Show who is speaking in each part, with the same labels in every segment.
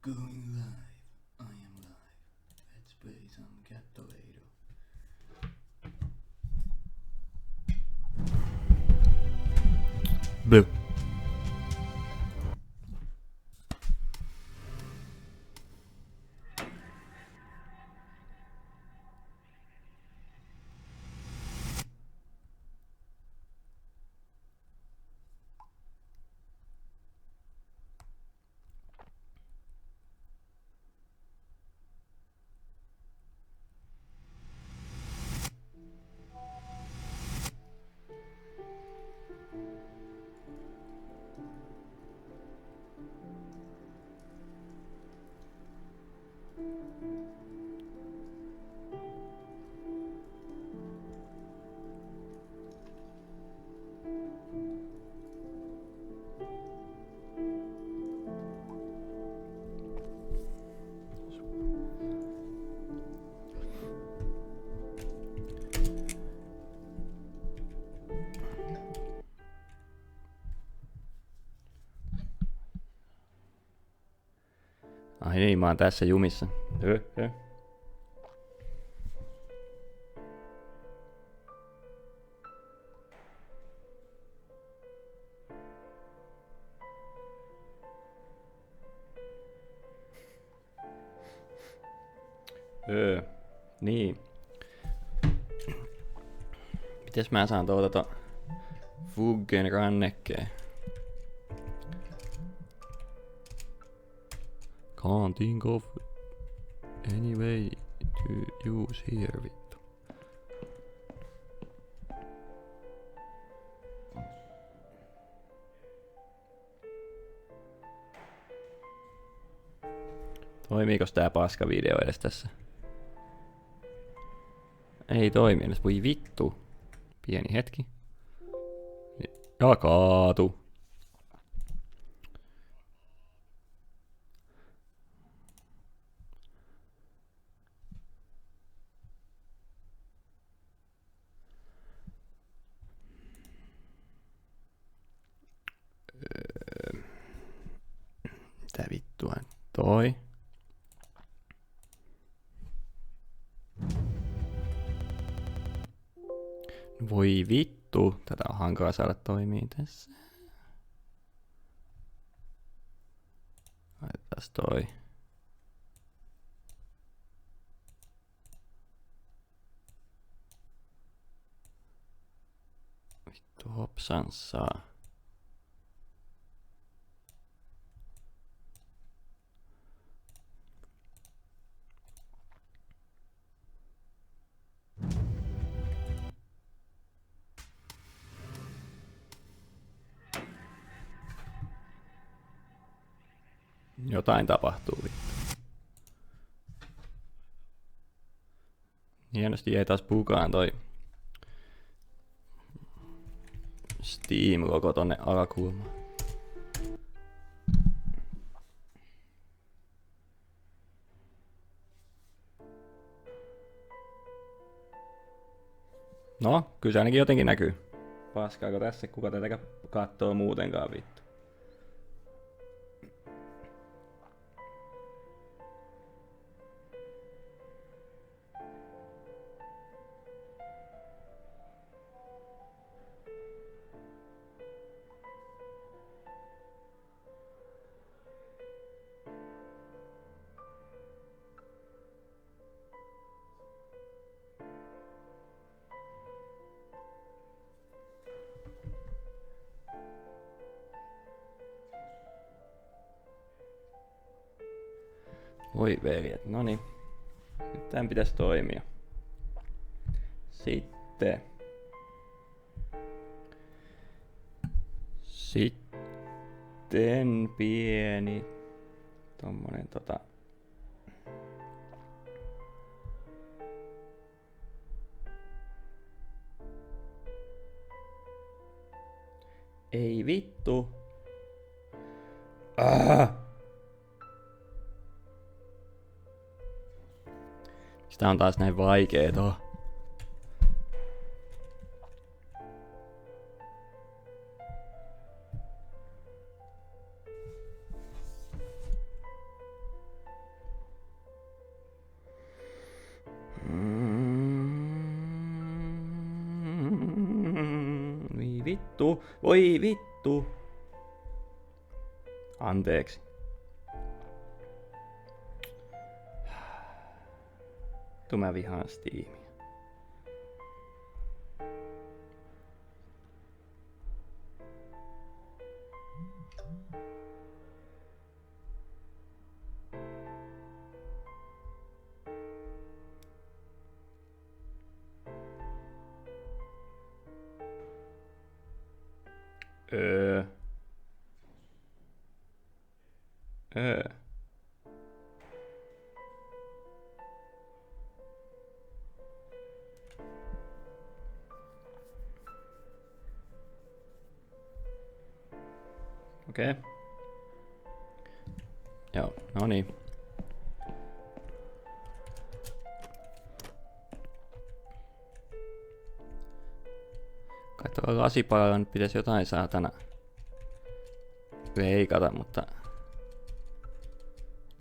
Speaker 1: Going live. I am live. Let's play some Cattorado. Blue. Ai niin, mä oon tässä jumissa. Niin. Mites mä saan tuota Fuggen rannekkeen? Can't think of any way to use here, vittu. Toimiikos tää paska video edes tässä? Ei toimi edes, voi vittu. Pieni hetki. Ja kaatu. Mitä vittua toi? Voi vittu, tätä on hankala saada toimii tässä. Laitetaan toi. Vittu hopsansaa. Jotain tapahtuu vittu. Hienosti jäi taas bugaan toi Steam-logo tonne alakulmaan. No, kyllä se ainakin jotenkin näkyy. Paskaako tässä, kuka tätä kattoo muutenkaan vittu. Voi veljet, noniin. Nyt tän pitäisi toimia. Sitten pieni tommonen Ei vittu. Sitä on taas näin vaikeeta. vittu. Voi vittu. Anteeksi. Mä vihaan Steamia. Okei. Joo, no niin. Kai tuolla lasipalalla nyt pitäisi jotain saatana leikata, mutta...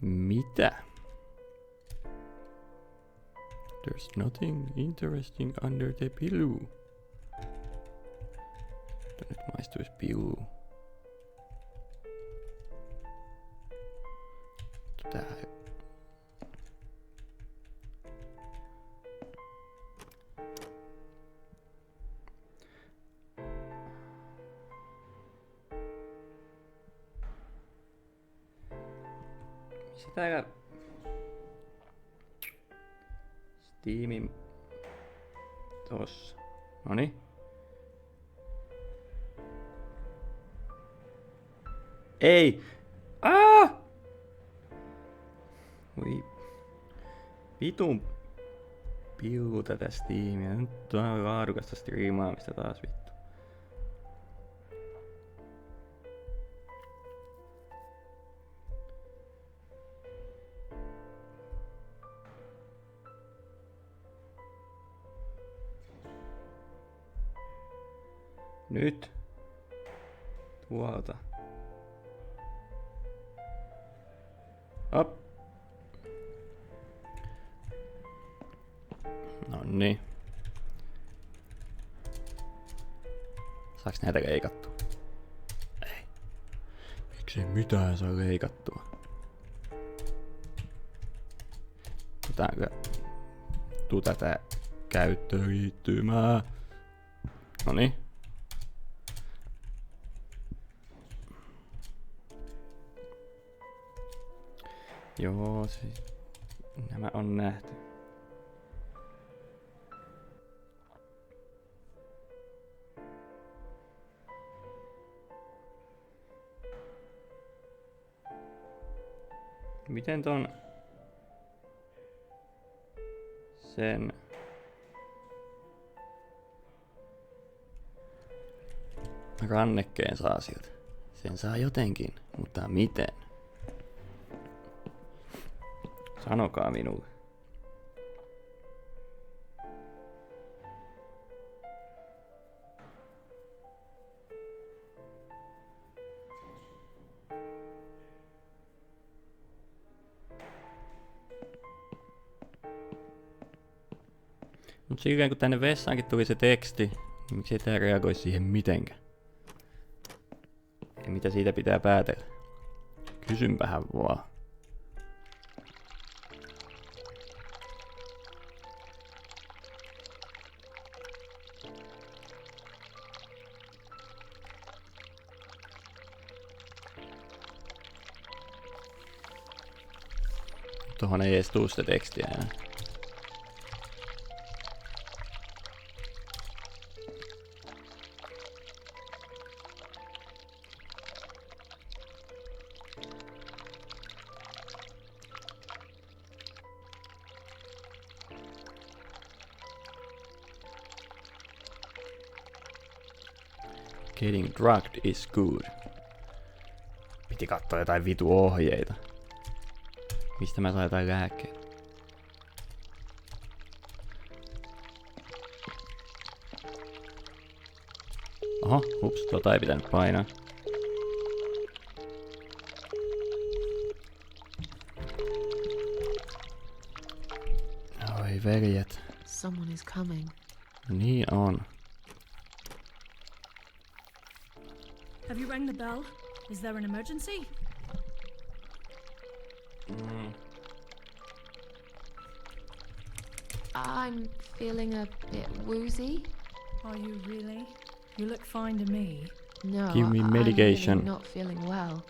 Speaker 1: Mitä? There's nothing interesting under the pillow. Nyt maistuisi piluu. Tää. Missä täällä Steamin tossa. Noniin. Ei! Voi vitun pillu tätä Steamia. Nyt on laadukasta striimaamista taas vittu. Nyt. Tuolta. Op. Noniin. Saaks näitä leikattua? Ei. Miksei mitään saa leikattua? Tuu tätä käyttöliittymää. Noniin. Joo, siis nämä on nähty. Miten ton sen rannekkeen saa sieltä? Sen saa jotenkin, mutta miten? Sanokaa minulle. Mut silleen kun tänne vessaankin tuli se teksti, niin miksi ei tää reagoi siihen mitenkään? Ja mitä siitä pitää päätellä? Kysynpähän vaan. Tuohon ei edes tuu sitä tekstiä enää. Getting drugged is good. Piti katsoa jotain vitu ohjeita. Mistä mä saan jotain lääkkeitä? Oho, hups, tota ei pitänyt painaa. Oi veljet.
Speaker 2: Someone is coming.
Speaker 1: Niin on.
Speaker 2: Have you rang the bell? Is there an emergency?
Speaker 3: I'm feeling a bit woozy.
Speaker 2: Are you really? You look fine to me.
Speaker 3: No,
Speaker 1: Give me
Speaker 3: I'm
Speaker 1: medication.
Speaker 3: really not feeling well.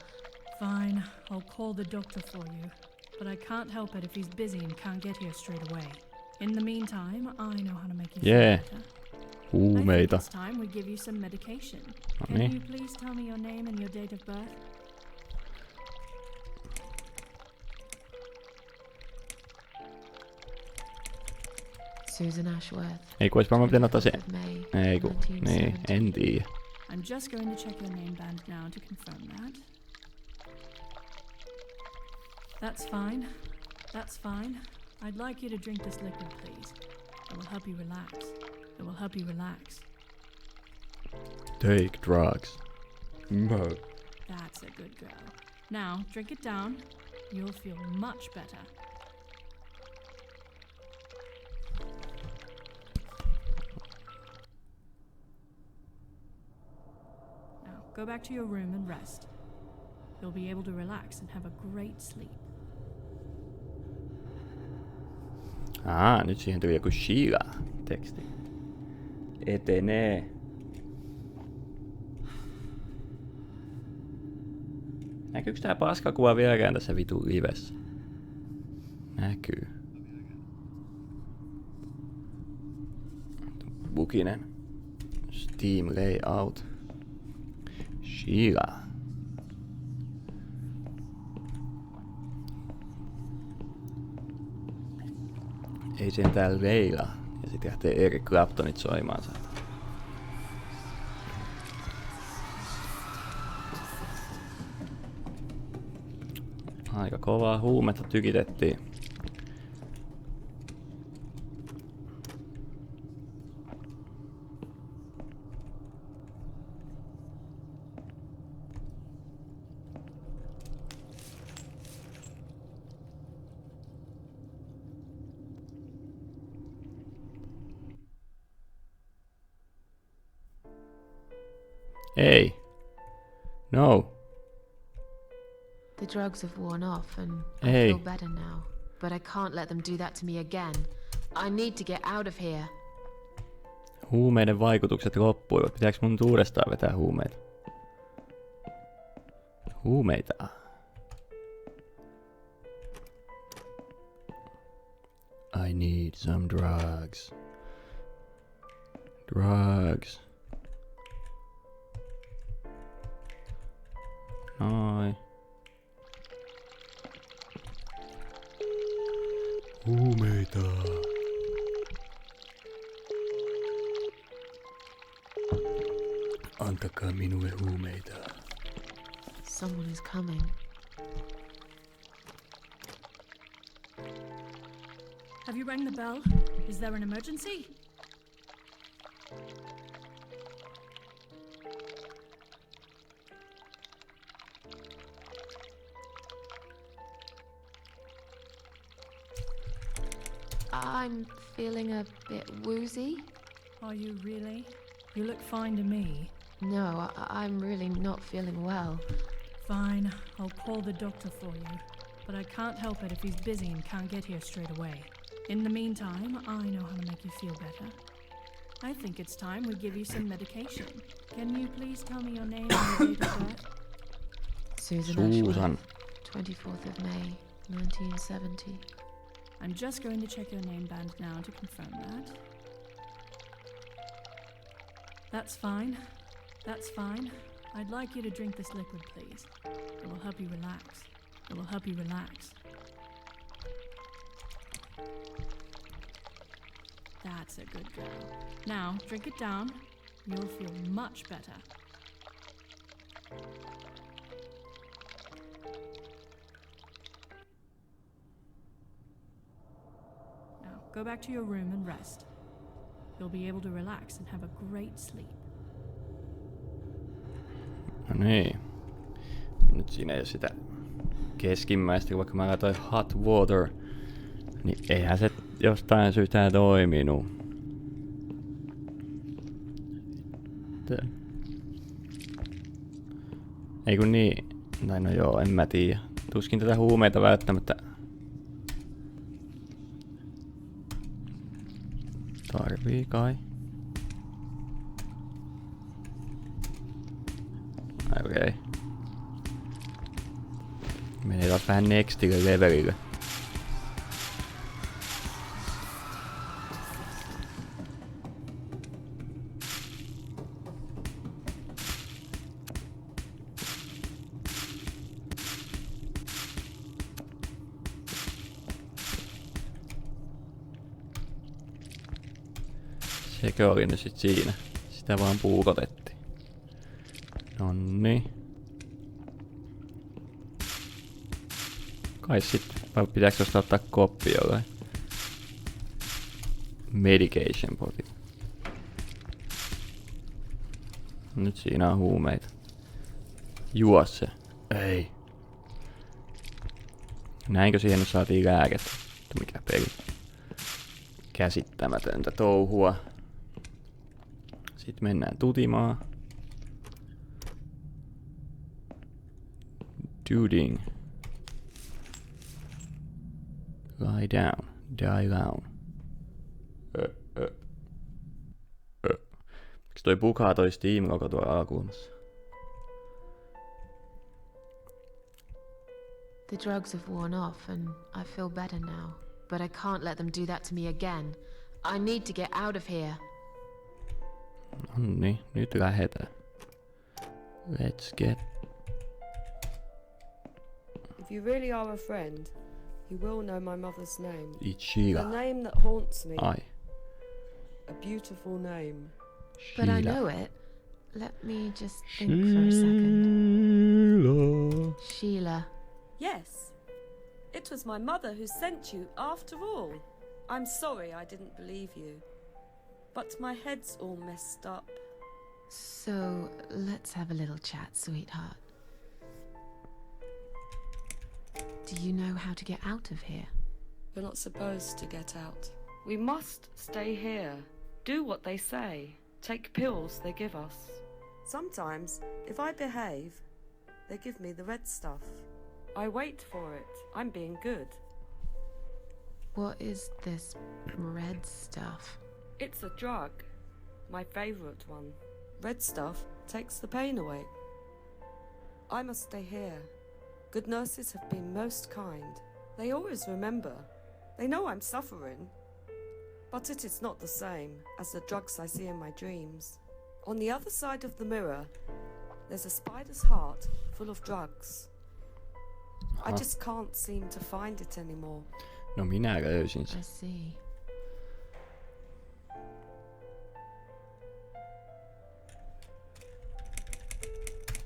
Speaker 2: Fine, I'll call the doctor for you. But I can't help it if he's busy and can't get here straight away. In the meantime, I know how to make you
Speaker 1: Yeah.
Speaker 2: feel better. I think
Speaker 1: Huumeita.
Speaker 2: it's time we give you some medication.
Speaker 1: No
Speaker 2: Can
Speaker 1: niin.
Speaker 2: you please tell me your name and your date of birth?
Speaker 3: Susan Ashworth.
Speaker 1: Ei kun ois varmaan pitänyt ottaa se.
Speaker 3: 24th of May,
Speaker 1: Ei kun. Niin,
Speaker 3: 1970.
Speaker 1: en tiedä.
Speaker 2: I'm just going to check your name band now to confirm that. That's fine. That's fine. I'd like you to drink this liquid, please. It will help you relax. It will help you relax.
Speaker 1: Take drugs. No.
Speaker 2: That's a good girl. Now, drink it down. You'll feel much better. Now, go back to your room and rest. You'll be able to relax and have a great sleep.
Speaker 1: Nyt siihen tuli joku Sheila-teksti. Etenee. Näkyykö tää paskakuva vieläkään tässä vitun livessä? Näkyy. Bukinen. Steam layout. Sheila. Ei sentään Leila. Ja sit lähtee Eric Claptonit soimaan. Aika kovaa huumetta tykitettiin. Ei. No.
Speaker 3: The drugs have worn off and
Speaker 1: Hey.
Speaker 3: I feel better now. But I can't let them do that to me again. I need to get out of here.
Speaker 1: Huumeiden vaikutukset loppuivat. Pitääkö mun nyt uudestaan vetää huumeita? Huumeita. I need some drugs. Drugs. Noin. Huumeita. Antakaa minulle huumeita.
Speaker 3: Someone is coming.
Speaker 2: Have you rang the bell? Is there an emergency?
Speaker 3: I'm feeling a bit woozy.
Speaker 2: Are you really? You look fine to me.
Speaker 3: No, I'm really not feeling well.
Speaker 2: Fine, I'll call the doctor for you. But I can't help it if he's busy and can't get here straight away. In the meantime, I know how to make you feel better. I think it's time we give you some medication. Can you please tell me your name and your date of birth?
Speaker 3: Susan
Speaker 1: Susan.
Speaker 3: Ashworth, 24th of May, 1970.
Speaker 2: I'm just going to check your name band now to confirm that. That's fine. That's fine. I'd like you to drink this liquid, please. It will help you relax. It will help you relax. That's a good girl. Now, drink it down. You'll feel much better. Now, go back to your room and rest. You'll be able to relax and have a great sleep.
Speaker 1: No niin. Nyt siinä ei ole sitä keskimmäistä, vaikka mä laitoin hot water, niin eihän se jostain syystä toiminut. Ei kun niin. Tai no joo, en mä tiedä. Tuskin tätä huumeita välttämättä tarvii kai. Okei. Okay. Menee taas vähän nextille levelille. Sekö oli nyt sit siinä? Sitä vaan puukotettiin. Nonni. Kai sit, vai pitääkö tosta ottaa koppi jollain? Medication poti. Nyt siinä on huumeita. Juo se. Ei. Näinkö siihen nyt saatiin lääkettä? Mikä peli? Käsittämätöntä touhua. Sitten mennään tutimaan. Duding. Lie down. Die down. Miksi toi pukaa toi Steam koko tuolla alakulmassa?
Speaker 3: The drugs have worn off and I feel better now. But I can't let them do that to me again. I need to get out of here.
Speaker 1: Nonni, nyt lähetään. Let's get.
Speaker 4: If you really are a friend, you will know my mother's name.
Speaker 1: Ichira.
Speaker 4: The name that haunts me.
Speaker 1: Ai.
Speaker 4: A beautiful name.
Speaker 3: But I know it. Let me just think for a second. Sheila.
Speaker 4: Yes. It was my mother who sent you after all. I'm sorry I didn't believe you. But my head's all messed up.
Speaker 3: So, let's have a little chat, sweetheart. Do you know how to get out of here?
Speaker 4: You're not supposed to get out. We must stay here. Do what they say. Take pills they give us. Sometimes, if I behave, they give me the red stuff. I wait for it. I'm being good.
Speaker 3: What is this red stuff?
Speaker 4: It's a drug. My favourite one. Red stuff takes the pain away. I must stay here. Good nurses have been most kind. They always remember. They know I'm suffering. But it is not the same as the drugs I see in my dreams. On the other side of the mirror, there's a spider's heart full of drugs. I just can't seem to find it anymore.
Speaker 1: No minä löysin sen.
Speaker 3: I see.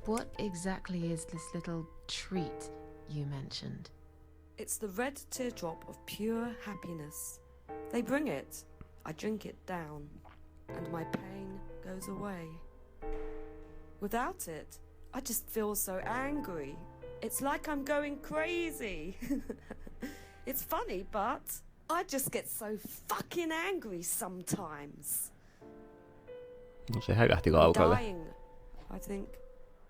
Speaker 3: What exactly is this little treat you mentioned?
Speaker 4: It's the red teardrop of pure happiness. They bring it, I drink it down, and my pain goes away. Without it, I just feel so angry. It's like I'm going crazy. It's funny, but I just get so fucking angry sometimes.
Speaker 1: No sehän lähti
Speaker 4: We're
Speaker 1: laukalle.
Speaker 4: dying, I think.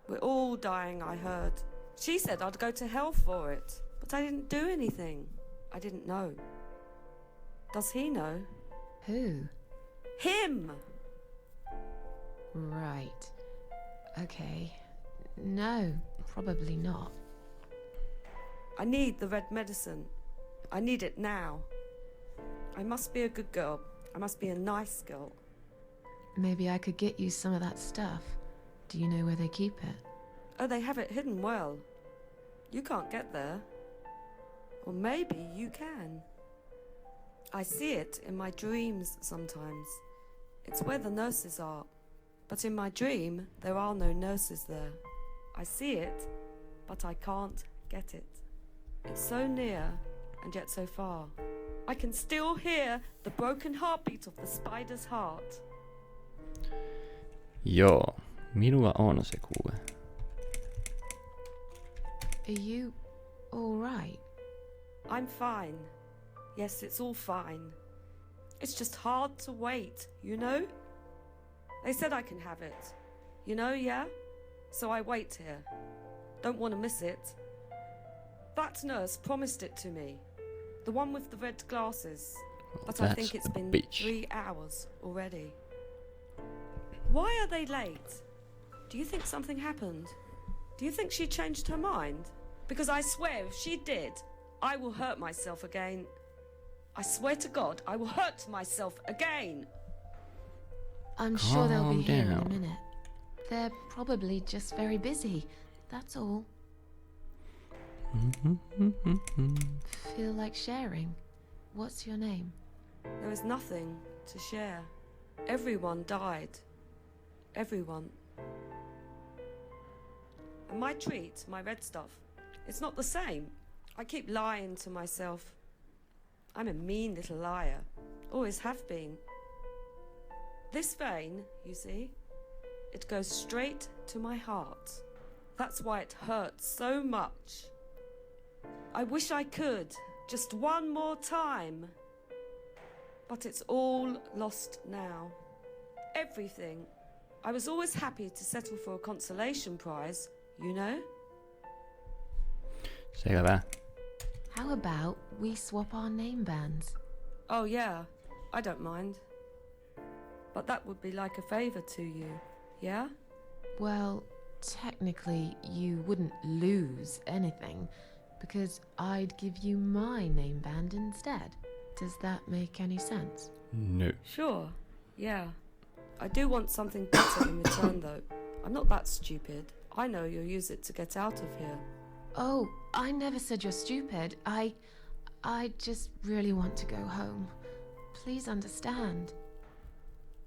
Speaker 4: We're all dying, I heard. She said I'd go to hell for it, but I didn't do anything. I didn't know. Does he know?
Speaker 3: Who?
Speaker 4: Him!
Speaker 3: Right. Okay. No, probably not.
Speaker 4: I need the red medicine. I need it now. I must be a good girl. I must be a nice girl.
Speaker 3: Maybe I could get you some of that stuff. Do you know where they keep it?
Speaker 4: Oh, they have it hidden well. You can't get there. Or maybe you can. I see it in my dreams sometimes. It's where the nurses are. But in my dream, there are no nurses there. I see it, but I can't get it. It's so near, and yet so far. I can still hear the broken heartbeat of the spider's heart.
Speaker 1: Joo, minulla on se kuule.
Speaker 3: Are you all right?
Speaker 4: I'm fine. Yes, it's all fine. It's just hard to wait, you know? They said I can have it. You know, yeah? So I wait here. Don't want to miss it. That nurse promised it to me. The one with the red glasses. But I think it's been 3 hours already. Why are they late? Do you think something happened? Do you think she changed her mind? Because I swear if she did, I will hurt myself again. I swear to God, I will hurt myself again.
Speaker 3: I'm sure they'll be
Speaker 1: Calm
Speaker 3: here in a
Speaker 1: down.
Speaker 3: minute. They're probably just very busy. That's all. Feel like sharing? What's your name?
Speaker 4: There is nothing to share. Everyone died. Everyone. And my treat, my red stuff, it's not the same. I keep lying to myself. I'm a mean little liar. Always have been. This vein, you see, it goes straight to my heart. That's why it hurts so much. I wish I could, just one more time. But it's all lost now. Everything. I was always happy to settle for a consolation prize, you know?
Speaker 1: Selvä.
Speaker 3: How about we swap our name bands?
Speaker 4: Oh yeah, I don't mind. But that would be like a favour to you, yeah?
Speaker 3: Well, technically, you wouldn't lose anything, because I'd give you my name band instead. Does that make any sense?
Speaker 1: No.
Speaker 4: Sure, yeah. I do want something better in return though. I'm not that stupid. I know you'll use it to get out of here.
Speaker 3: Oh, I never said you're stupid. I just really want to go home. Please understand.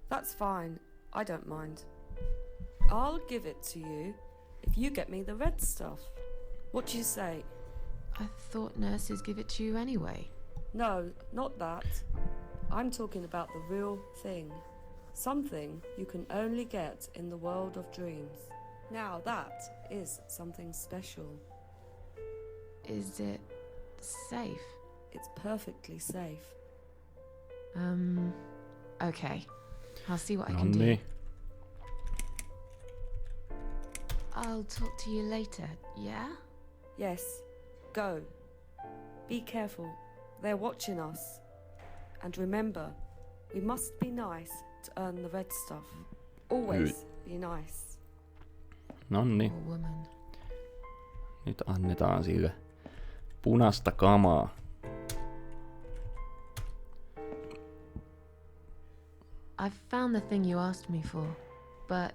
Speaker 4: That's fine. I don't mind. I'll give it to you if you get me the red stuff. What do you say?
Speaker 3: I thought nurses give it to you anyway.
Speaker 4: No, not that. I'm talking about the real thing. Something you can only get in the world of dreams. Now that is something special.
Speaker 3: Is it safe?
Speaker 4: It's perfectly safe.
Speaker 3: Okay. I'll see what I can do.
Speaker 1: Nonni.
Speaker 3: I'll talk to you later, yeah?
Speaker 4: Yes, go. Be careful. They're watching us. And remember, we must be nice to earn the red stuff. Always be nice.
Speaker 1: Nonni.
Speaker 3: Poor woman.
Speaker 1: Nyt annetaan sille punasta kamaa.
Speaker 3: I've found the thing you asked me for, but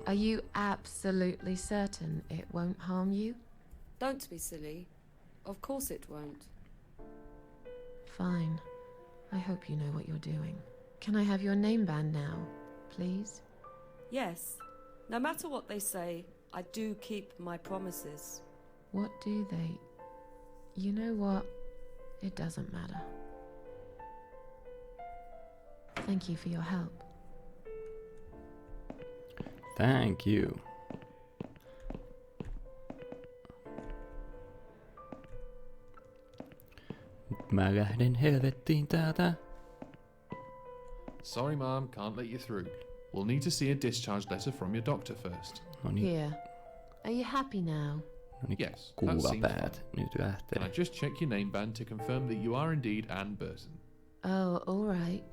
Speaker 3: are you absolutely certain it won't harm you?
Speaker 4: Don't be silly. Of course it won't.
Speaker 3: Fine. I hope you know what you're doing. Can I have your name band now, please?
Speaker 4: Yes, no matter what they say, I do keep my promises.
Speaker 3: What do they... You know what? It doesn't matter. Thank you for your help.
Speaker 1: Thank you. Nyt mä lähden helvettiin täältä.
Speaker 5: Sorry, Mom, can't let you through. We'll need to see a discharge letter from your doctor first.
Speaker 1: No niin,
Speaker 3: Here. Are you happy now?
Speaker 1: no niin,
Speaker 5: Yes, that
Speaker 1: kuulla
Speaker 5: seems
Speaker 1: päät. Nyt
Speaker 5: Can
Speaker 1: lähtee.
Speaker 5: I just check your name band to confirm that you are indeed Anne Burton?
Speaker 3: Oh, all right.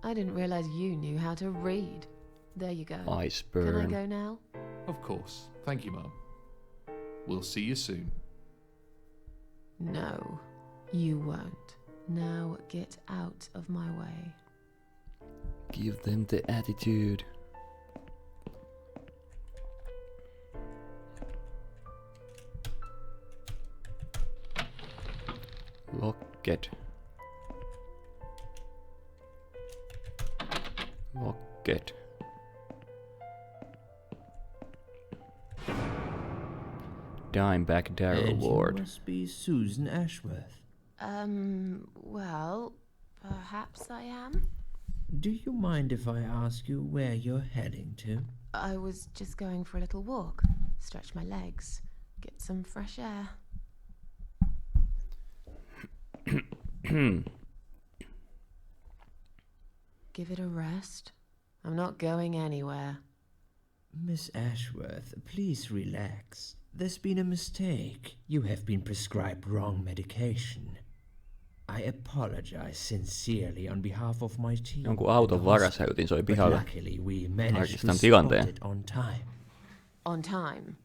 Speaker 3: I didn't realize you knew how to read. There you go.
Speaker 1: Ice
Speaker 3: Can I
Speaker 1: burn.
Speaker 3: go now?
Speaker 5: Of course. Thank you, Mom. We'll see you soon.
Speaker 3: No, you won't. Now get out of my way.
Speaker 1: Give them the attitude. Locket. Locket. Dimeback Darrow
Speaker 6: And
Speaker 1: Ward.
Speaker 6: you must be Susan Ashworth.
Speaker 3: Well, perhaps I am?
Speaker 6: Do you mind if I ask you where you're heading to?
Speaker 3: I was just going for a little walk, stretch my legs, get some fresh air. Give it a rest. I'm not going anywhere.
Speaker 6: Miss Ashworth, please relax. There's been a mistake. You have been prescribed wrong medication. I apologize sincerely on behalf of my team.
Speaker 1: Jonkun auton varasäytin soi
Speaker 6: But
Speaker 1: pihalle.
Speaker 6: luckily we managed to
Speaker 1: Tarkistan
Speaker 6: spot
Speaker 1: tilanteen.
Speaker 6: it on time.
Speaker 3: On time.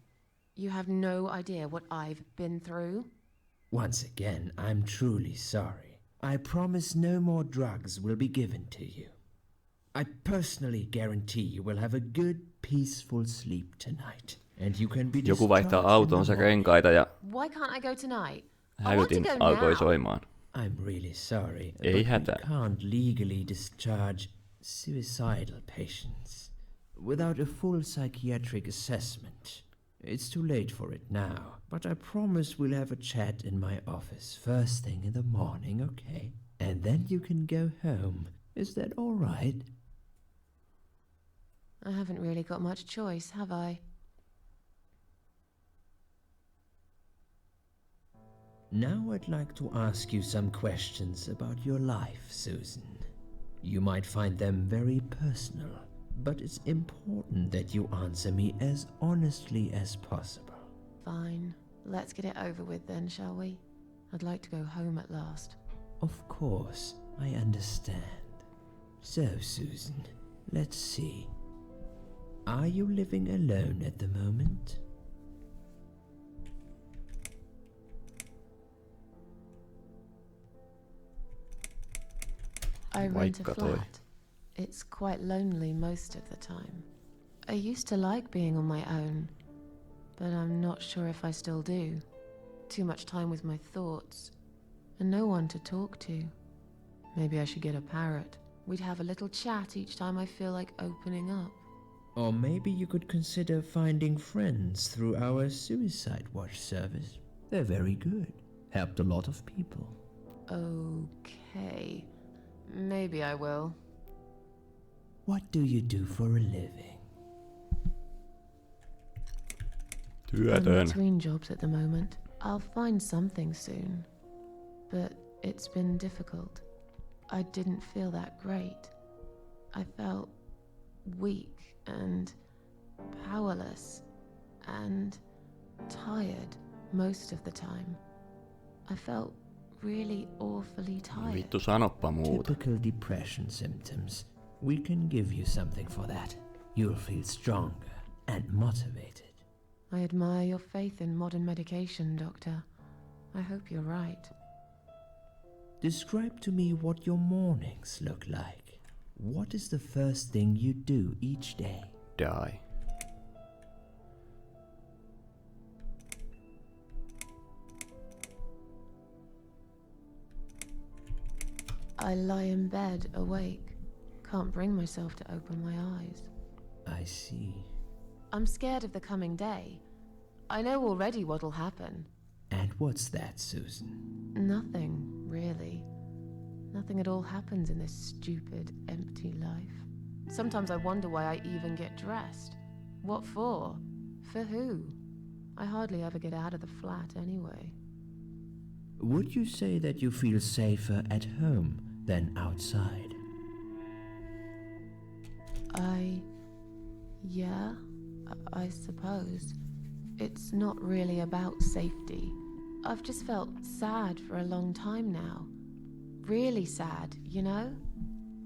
Speaker 3: You have no idea what I've been through.
Speaker 6: Once again, I'm truly sorry. I promise no more drugs will be given to you. I personally guarantee you will have a good, peaceful sleep tonight. And you can be
Speaker 1: Joku vaihtaa
Speaker 6: discharged in
Speaker 1: autonsa
Speaker 6: the morning.
Speaker 1: renkaita ja
Speaker 3: Why can't I go tonight? I want to
Speaker 1: hälytin
Speaker 3: go
Speaker 1: alkoi
Speaker 3: now.
Speaker 1: soimaan.
Speaker 6: I'm really sorry,
Speaker 1: Ei
Speaker 6: but
Speaker 1: hätää.
Speaker 6: we can't legally discharge suicidal patients without a full psychiatric assessment. It's too late for it now, but I promise we'll have a chat in my office first thing in the morning, okay? And then you can go home. Is that all right?
Speaker 3: I haven't really got much choice, have I?
Speaker 6: Now I'd like to ask you some questions about your life, Susan. You might find them very personal, but it's important that you answer me as honestly as possible.
Speaker 3: Fine. Let's get it over with then, shall we? I'd like to go home at last.
Speaker 6: Of course, I understand. So, Susan, let's see. Are you living alone at the moment?
Speaker 3: I rent a
Speaker 1: Vaikka toi.
Speaker 3: flat. It's quite lonely most of the time. I used to like being on my own, but I'm not sure if I still do. Too much time with my thoughts, and no one to talk to. Maybe I should get a parrot. We'd have a little chat each time I feel like opening up.
Speaker 6: Or maybe you could consider finding friends through our suicide watch service. They're very good. Helped a lot of people.
Speaker 3: Okay. Maybe I will.
Speaker 6: What do you do for a living?
Speaker 3: I'm
Speaker 1: Työtön.
Speaker 3: between jobs at the moment. I'll find something soon. But it's been difficult. I didn't feel that great. I felt weak and powerless and tired most of the time. I felt really awfully tired.
Speaker 1: Vittu sanoppa muuta.
Speaker 6: Typical depression symptoms. We can give you something for that. You'll feel stronger and motivated.
Speaker 3: I admire your faith in modern medication, Doctor. I hope you're right.
Speaker 6: Describe to me what your mornings look like. What is the first thing you do each day?
Speaker 1: Die.
Speaker 3: I lie in bed, awake. Can't bring myself to open my eyes.
Speaker 6: I see.
Speaker 3: I'm scared of the coming day. I know already what'll happen.
Speaker 6: And what's that, Susan?
Speaker 3: Nothing, really. Nothing at all happens in this stupid, empty life. Sometimes I wonder why I even get dressed. What for? For who? I hardly ever get out of the flat anyway.
Speaker 6: Would you say that you feel safer at home than outside?
Speaker 3: Yeah, I suppose. It's not really about safety. I've just felt sad for a long time now. Really sad, you know?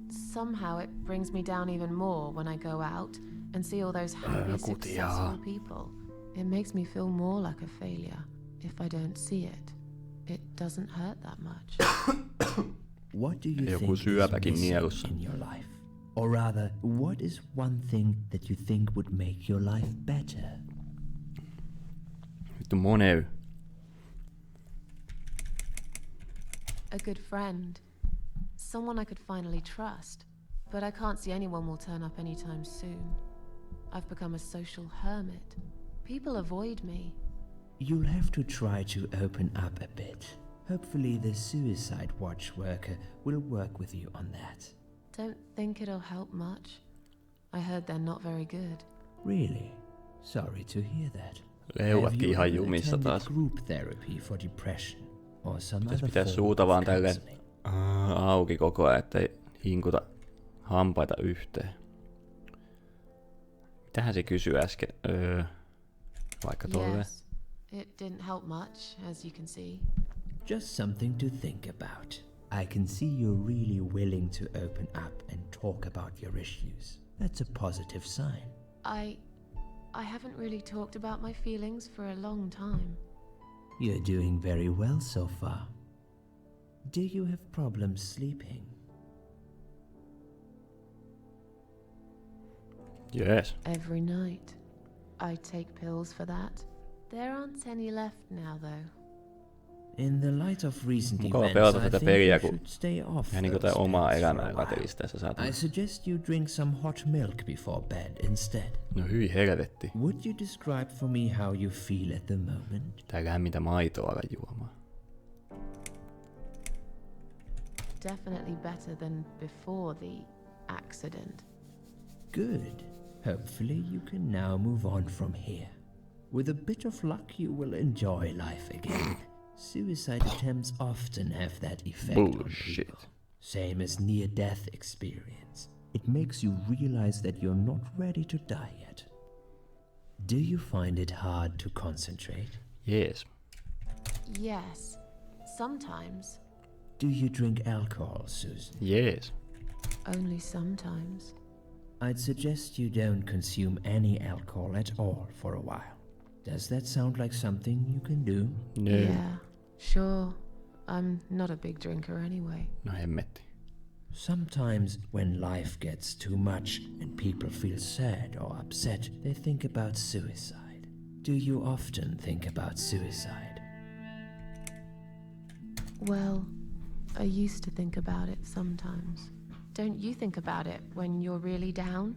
Speaker 3: Somehow it brings me down even more when I go out and see all those happy, successful people. It makes me feel more like a failure if I don't see it. It doesn't hurt that much.
Speaker 6: What do you
Speaker 1: Joku
Speaker 6: think is
Speaker 1: syöpäkin
Speaker 6: missing
Speaker 1: nielussa.
Speaker 6: in your life? Or rather, what is one thing that you think would make your life better?
Speaker 1: Vittu money.
Speaker 3: A good friend. Someone I could finally trust. But I can't see anyone will turn up anytime soon. I've become a social hermit. People avoid me.
Speaker 6: You'll have to try to open up a bit. Hopefully the suicide watch worker will work with you on that.
Speaker 3: Don't think it'll help much. I heard they're not very good.
Speaker 6: Really? Sorry to hear that.
Speaker 1: Leuatkin ihan
Speaker 6: ever
Speaker 1: jumissa
Speaker 6: attended
Speaker 1: taas.
Speaker 6: group therapy for depression or some
Speaker 1: Pitäis
Speaker 6: other
Speaker 1: pitää
Speaker 6: form
Speaker 1: suuta
Speaker 6: of
Speaker 1: vaan tälleen
Speaker 6: counseling?
Speaker 1: auki koko ajan, ettei hinkuta hampaita yhteen. Mitähän se kysyi äsken? Vaikka tolleen.
Speaker 3: Yes, it didn't help much, as you can see.
Speaker 6: Just something to think about. I can see you're really willing to open up and talk about your issues. That's a positive sign.
Speaker 3: I haven't really talked about my feelings for a long time.
Speaker 6: You're doing very well so far. Do you have problems sleeping?
Speaker 1: Yes.
Speaker 3: Every night. I take pills for that. There aren't any left now, though.
Speaker 6: In the light of recent
Speaker 1: Mukava
Speaker 6: events,
Speaker 1: pelata
Speaker 6: I
Speaker 1: tätä
Speaker 6: think
Speaker 1: peliä,
Speaker 6: you
Speaker 1: kun
Speaker 6: should stay off
Speaker 1: ihan niinku tää
Speaker 6: those
Speaker 1: omaa
Speaker 6: pills for a
Speaker 1: elämää
Speaker 6: while.
Speaker 1: katelisi tässä saatana.
Speaker 6: I suggest you drink some hot milk before bed instead.
Speaker 1: No hyi helvetti.
Speaker 6: Would you describe for me how you feel at the moment?
Speaker 1: Tää lämmintä maitoa ala juomaan.
Speaker 3: Definitely better than before the accident.
Speaker 6: Good. Hopefully you can now move on from here. With a bit of luck you will enjoy life again. Suicide attempts often have that effect on
Speaker 1: Bullshit.
Speaker 6: people. Same as near-death experience. It makes you realize that you're not ready to die yet. Do you find it hard to concentrate?
Speaker 1: Jees.
Speaker 3: Yes, sometimes.
Speaker 6: Do you drink alcohol, Susan?
Speaker 1: Jees.
Speaker 3: Only sometimes.
Speaker 6: I'd suggest you don't consume any alcohol at all for a while. Does that sound like something you can do?
Speaker 1: No.
Speaker 3: Yeah, sure. I'm not a big drinker anyway.
Speaker 1: No hemmetti.
Speaker 6: Sometimes when life gets too much and people feel sad or upset, they think about suicide. Do you often think about suicide?
Speaker 3: Well, I used to think about it sometimes. Don't you think about it when you're really down?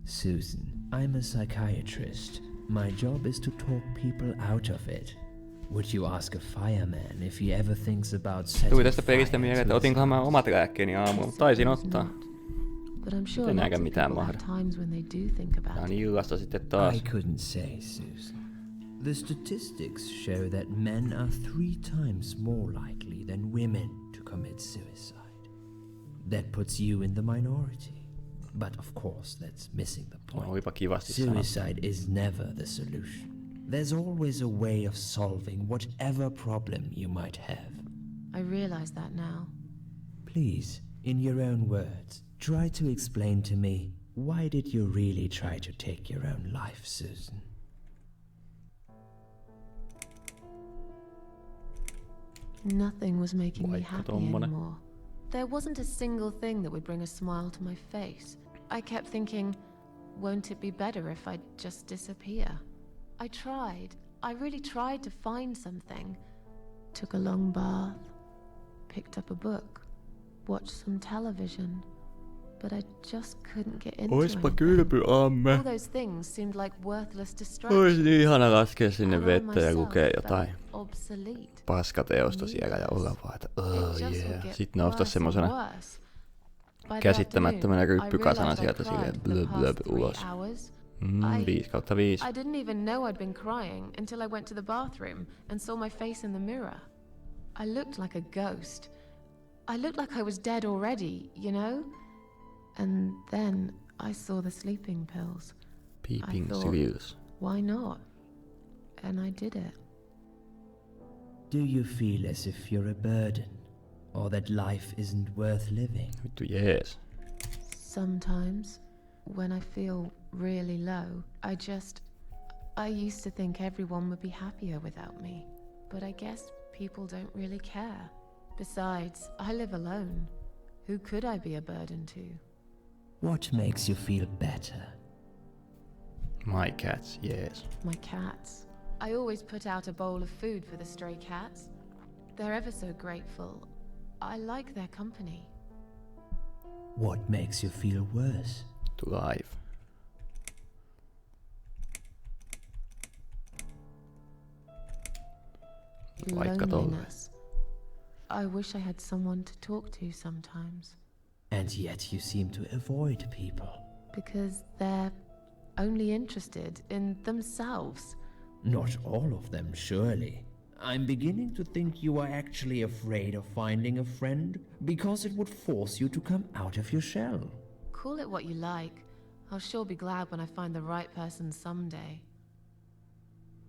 Speaker 6: Susan, I'm a psychiatrist. My job is to talk people out of it. Would you ask a fireman if he ever thinks about setting
Speaker 1: Tuli tästä
Speaker 6: fire
Speaker 1: pelistä mieleen,
Speaker 6: to
Speaker 1: että
Speaker 6: his
Speaker 1: otinkohan mä omat lääkkeeni aamulla, mutta taisin ottaa.
Speaker 3: But I'm sure
Speaker 1: Miten
Speaker 3: lots
Speaker 1: näkään
Speaker 3: of
Speaker 1: mitään
Speaker 3: people have
Speaker 1: mahda.
Speaker 3: times when they do think
Speaker 1: Tää
Speaker 3: about
Speaker 1: on
Speaker 3: it.
Speaker 1: illasta sitten taas.
Speaker 6: I couldn't say, Susan. The statistics show that men are 3 times more likely than women to commit suicide. That puts you in the minority. But of course, that's missing the
Speaker 1: No,
Speaker 6: point.
Speaker 1: olipa kivasti sanottu.
Speaker 6: Suicide is never the solution. There's always a way of solving whatever problem you might have.
Speaker 3: I realize that now.
Speaker 6: Please, in your own words, try to explain to me, why did you really try to take your own life, Susan?
Speaker 3: Nothing was making me
Speaker 1: Vaikka
Speaker 3: happy
Speaker 1: tommonen.
Speaker 3: anymore. There wasn't a single thing that would bring a smile to my face. I kept thinking, won't it be better if I just disappear? I tried. I really tried to find something. Took a long bath, picked up a book, watched some television, but I just couldn't get into
Speaker 1: Oispa
Speaker 3: anything.
Speaker 1: kylpyamme.
Speaker 3: All those things seemed like worthless
Speaker 1: Ois
Speaker 3: distractions.
Speaker 1: niin ihana laskea sinne
Speaker 3: and I
Speaker 1: vettä ja
Speaker 3: myself
Speaker 1: lukea
Speaker 3: felt
Speaker 1: jotain
Speaker 3: obsolete.
Speaker 1: paskateosta siellä ja olla vaan, että
Speaker 3: It just would
Speaker 1: yeah.
Speaker 3: get
Speaker 1: Sitten nousta
Speaker 3: worse and
Speaker 1: semmosena
Speaker 3: worse. By the
Speaker 1: käsittämättömänä
Speaker 3: afternoon, I
Speaker 1: ryppykasana
Speaker 3: realized
Speaker 1: sieltä
Speaker 3: I'd
Speaker 1: silleen
Speaker 3: cried for the
Speaker 1: blöb blöb
Speaker 3: past 3
Speaker 1: ulos.
Speaker 3: hours.
Speaker 1: 5/5.
Speaker 3: I didn't even know I'd been crying until I went to the bathroom and saw my face in the mirror. I looked like a ghost. I looked like I was dead already, you know? And then I saw the sleeping pills.
Speaker 1: Peeping
Speaker 3: I thought-
Speaker 1: Thrills.
Speaker 3: Why not? And I did it.
Speaker 6: Do you feel as if you're a burden, or that life isn't worth living?
Speaker 1: Vittu jees.
Speaker 3: Sometimes, when I feel really low, I used to think everyone would be happier without me. But I guess people don't really care. Besides, I live alone. Who could I be a burden to?
Speaker 6: What makes you feel better?
Speaker 1: My cats, yes.
Speaker 3: My cats. I always put out a bowl of food for the stray cats. They're ever so grateful. I like their company.
Speaker 6: What makes you feel worse?
Speaker 1: To life. Vaikka tolle.
Speaker 3: Loneliness. I wish I had someone to talk to sometimes.
Speaker 6: And yet you seem to avoid people.
Speaker 3: Because they're only interested in themselves.
Speaker 6: Not all of them, surely. I'm beginning to think you are actually afraid of finding a friend because it would force you to come out of your shell.
Speaker 3: Call it what you like. I'll sure be glad when I find the right person someday.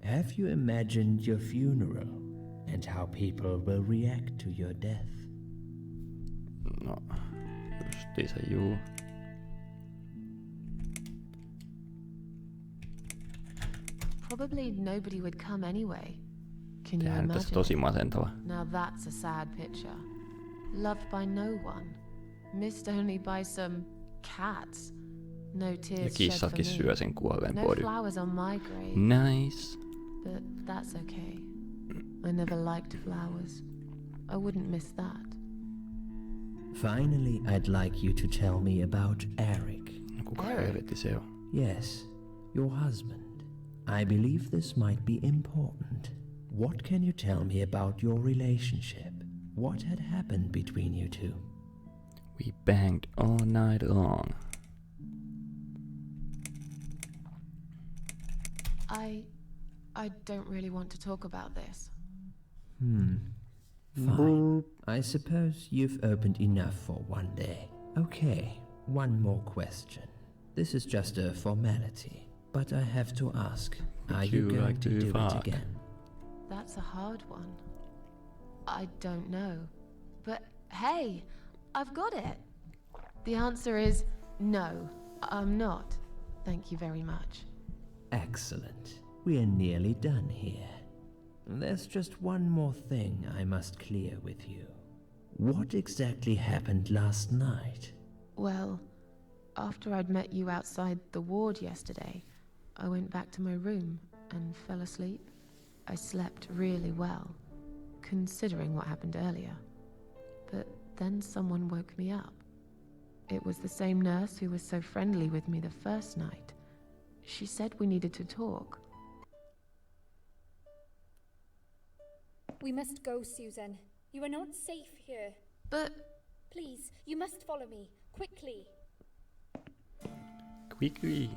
Speaker 6: Have you imagined your funeral and how people will react to your death?
Speaker 1: No, justiinsa juu.
Speaker 3: Probably nobody would come anyway. Can you
Speaker 1: Sehän tässä
Speaker 3: imagine?
Speaker 1: tosi masentava.
Speaker 3: Now that's a sad picture. Loved by no one. Missed only by some cats. No
Speaker 1: Ja
Speaker 3: tears shed for
Speaker 1: kissatkin
Speaker 3: me.
Speaker 1: syö sen kuolleen
Speaker 3: No
Speaker 1: bodyn.
Speaker 3: flowers on my grave.
Speaker 1: Nice.
Speaker 3: But that's okay. I never liked flowers. I wouldn't miss that.
Speaker 6: Finally, I'd like you to tell me about Eric.
Speaker 1: Kuka
Speaker 3: Eric?
Speaker 1: helvetti se on?
Speaker 6: Yes, your husband. I believe this might be important. What can you tell me about your relationship? What had happened between you two?
Speaker 1: We banged all night long.
Speaker 3: I don't really want to talk about this.
Speaker 6: Fine. I suppose you've opened enough for one day. Okay, one more question. This is just a formality, but I have to ask. Are you
Speaker 1: you
Speaker 6: going
Speaker 1: like
Speaker 6: to
Speaker 1: to
Speaker 6: do it
Speaker 1: fuck?
Speaker 6: again?
Speaker 3: That's a hard one. I don't know. But hey, I've got it. The answer is no, I'm not. Thank you very much.
Speaker 6: Excellent. We are nearly done here. There's just one more thing I must clear with you. What exactly happened last night?
Speaker 3: Well, after I'd met you outside the ward yesterday, I went back to my room and fell asleep. I slept really well, considering what happened earlier. But then someone woke me up. It was the same nurse who was so friendly with me the first night. She said we needed to talk.
Speaker 7: We must go, Susan. You are not safe here.
Speaker 3: But
Speaker 7: Please, you must follow me. Quickly.
Speaker 1: Quickly.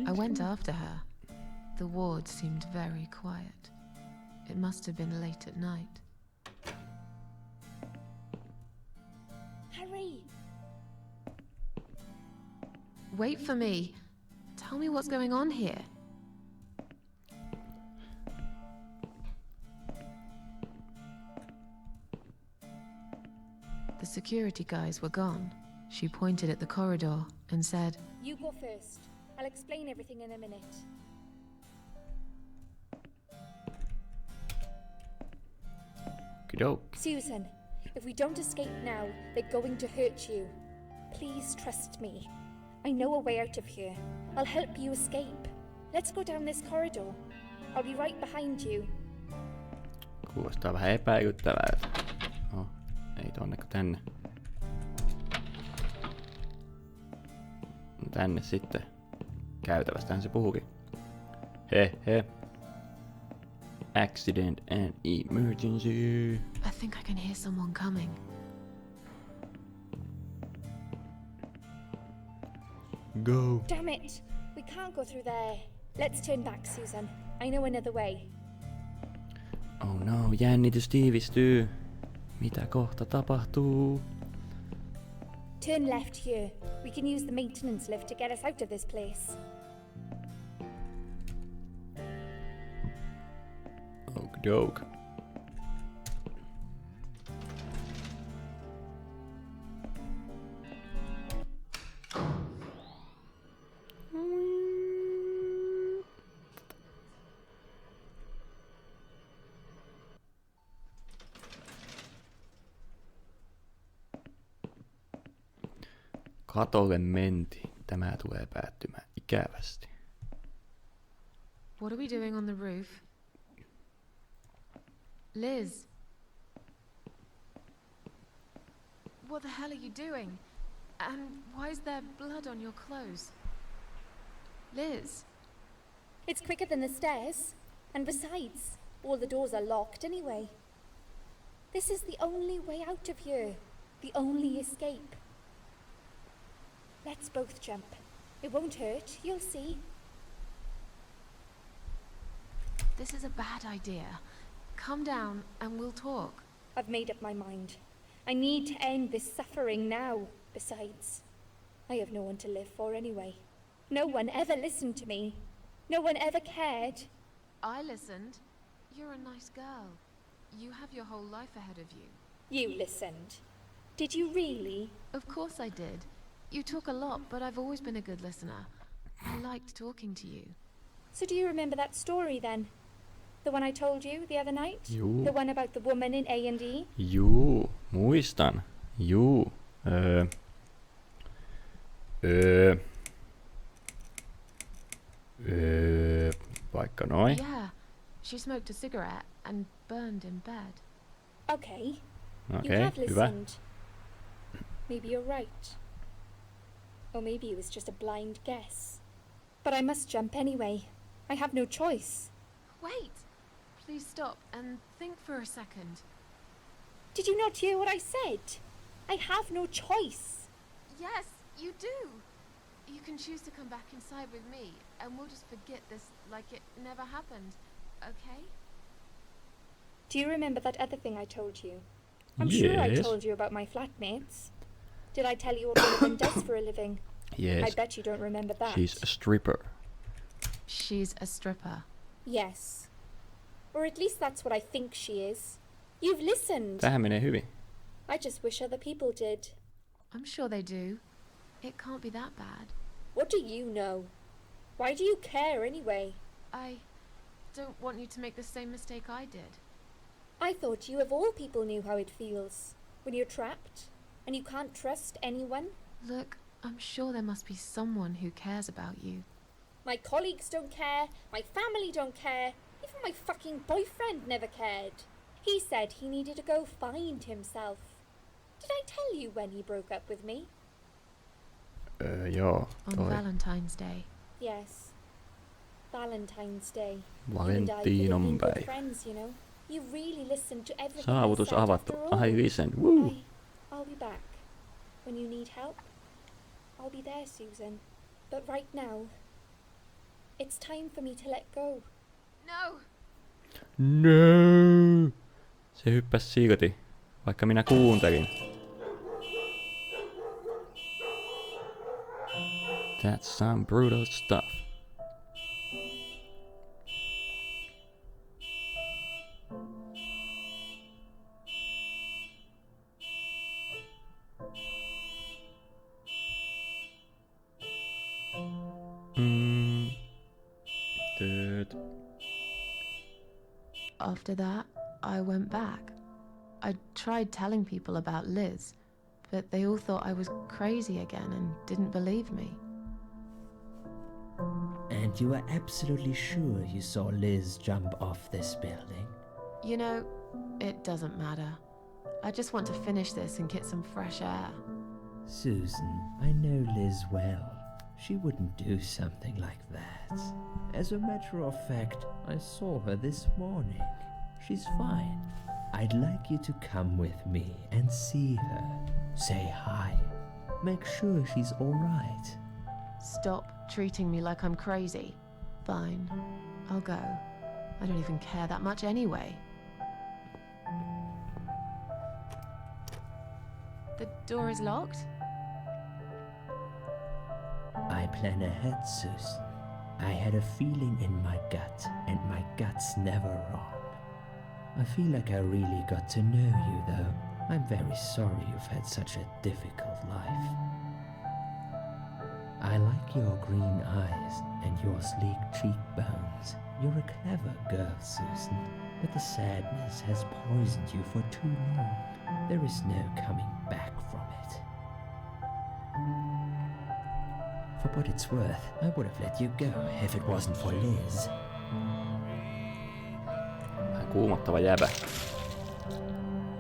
Speaker 3: I went after her. The ward seemed very quiet. It must have been late at night.
Speaker 7: Hurry!
Speaker 3: Wait for me. Tell me what's going on here. The security guys were gone. She pointed at the corridor and said,
Speaker 7: You go first. I'll explain everything in a minute.
Speaker 1: Okey-doke.
Speaker 7: Susan, if we don't escape now, they're going to hurt you. Please trust me. I know a way out of here. I'll help you escape. Let's go down this corridor. I'll be right behind you.
Speaker 1: Kuulostaa vähän epäilyttävältä. No, ei tonne kun tänne. No, tänne sitten. Käytävästähän se puhukin. He. Accident and emergency.
Speaker 3: I think I can hear someone coming.
Speaker 1: Go.
Speaker 7: Damn it! We can't go through there. Let's turn back, Susan. I know another way.
Speaker 1: Oh no, jännitys tiivistyy. Mitä kohta tapahtuu?
Speaker 7: Turn left here. We can use the maintenance lift to get us out of this place.
Speaker 1: Okey-doke. Katolle mentiin. Tämä tulee päättymään ikävästi.
Speaker 3: What are we doing on the roof? Liz. What the hell are you doing? And why is there blood on your clothes? Liz.
Speaker 7: It's quicker than the stairs. And besides, all the doors are locked anyway. This is the only way out of here. The only escape. Let's both jump. It won't hurt, you'll see.
Speaker 3: This is a bad idea. Come down and we'll talk.
Speaker 7: I've made up my mind. I need to end this suffering now. Besides, I have no one to live for anyway. No one ever listened to me. No one ever cared.
Speaker 3: I listened. You're a nice girl. You have your whole life ahead of you.
Speaker 7: You listened. Did you really?
Speaker 3: Of course I did. You talk a lot, but I've always been a good listener. I liked talking to you.
Speaker 7: So do you remember that story then? The one I told you the other night?
Speaker 1: Juu.
Speaker 7: The one about the woman in A&E?
Speaker 1: Juu, muistan. Juu. Vaikka noin.
Speaker 3: Yeah. She smoked a cigarette and burned in bed.
Speaker 7: Okay. You
Speaker 1: Okei,
Speaker 7: have
Speaker 1: hyvä.
Speaker 7: listened. Maybe you're right. Or maybe it was just a blind guess. But I must jump anyway. I have no choice.
Speaker 3: Wait! Please stop and think for a second.
Speaker 7: Did you not hear what I said? I have no choice.
Speaker 3: Yes, you do! You can choose to come back inside with me, and we'll just forget this like it never happened, okay?
Speaker 7: Do you remember that other thing I told you? I'm sure I
Speaker 1: Yes.
Speaker 7: told you about my flatmates. Did I tell you what one of them does for a living? I
Speaker 1: Yes.
Speaker 7: bet you don't remember that.
Speaker 1: She's a stripper.
Speaker 3: She's a stripper.
Speaker 7: Yes. Or at least that's what I think she is. You've listened.
Speaker 1: Tähän menee hyvin.
Speaker 7: I just wish other people did.
Speaker 3: I'm sure they do. It can't be that bad.
Speaker 7: What do you know? Why do you care anyway?
Speaker 3: I don't want you to make the same mistake I did.
Speaker 7: I thought you of all people knew how it feels when you're trapped and you can't trust anyone.
Speaker 3: Look, I'm sure there must be someone who cares about you.
Speaker 7: My colleagues don't care, my family don't care, even my fucking boyfriend never cared. He said he needed to go find himself. Did I tell you when he broke up with me?
Speaker 1: Joo,
Speaker 3: On
Speaker 1: toi.
Speaker 3: Valentine's Day.
Speaker 7: Yes. Valentine's Day. You and I could have been
Speaker 1: Valentiinon
Speaker 7: good
Speaker 1: päivä.
Speaker 7: friends, you know. You really listened to everything
Speaker 1: Saavutus
Speaker 7: I said
Speaker 1: avattu.
Speaker 7: after all.
Speaker 1: I listened. Woo!
Speaker 7: I'll be back. When you need help, I'll be there, Susan. But right now, it's time for me to let go.
Speaker 3: No!
Speaker 1: No! Se hyppäsi silti, vaikka minä kuuntelin. That's some brutal stuff. Dude.
Speaker 3: After that, I went back. I tried telling people about Liz, but they all thought I was crazy again and didn't believe me.
Speaker 6: And you are absolutely sure you saw Liz jump off this building?
Speaker 3: You know, it doesn't matter. I just want to finish this and get some fresh air.
Speaker 6: Susan, I know Liz well. She wouldn't do something like that. As a matter of fact, I saw her this morning. She's fine. I'd like you to come with me and see her. Say hi. Make sure she's all right.
Speaker 3: Stop treating me like I'm crazy. Fine, I'll go. I don't even care that much anyway. The door is locked?
Speaker 6: I plan ahead, Susan. I had a feeling in my gut, and my gut's never wrong. I feel like I really got to know you, though. I'm very sorry you've had such a difficult life. I like your green eyes and your sleek cheekbones. You're a clever girl, Susan, but the sadness has poisoned you for too long. There is no coming back from it. For what it's worth, I would have let you go if it wasn't for Liz.
Speaker 1: Vähän kuumottava jäbä.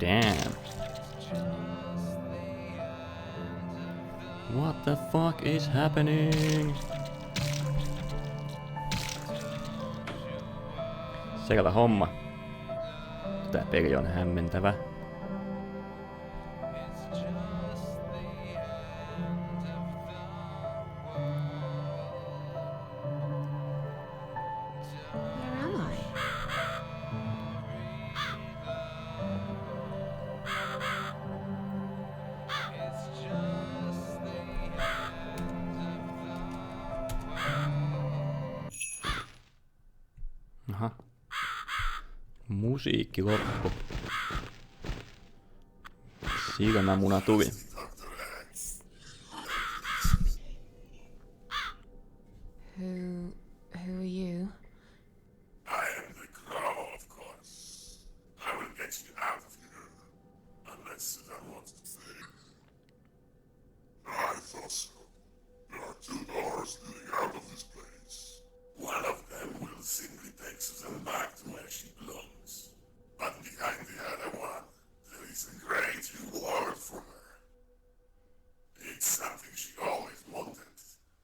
Speaker 1: Damn. What the fuck is happening? Sekava homma. Tää peli on hämmentävä.
Speaker 3: Where am I?
Speaker 1: Musiikki loppu. Silmämuna tuli.
Speaker 3: Who are you?
Speaker 8: I am the Crow, of course. I will get you out of here. Unless Susan wants to stay. I thought so. There are 2 doors leading out of this place. One of them will simply take Susan back to where she belongs. But behind the other one, there is a great reward for her. It's something she always wanted.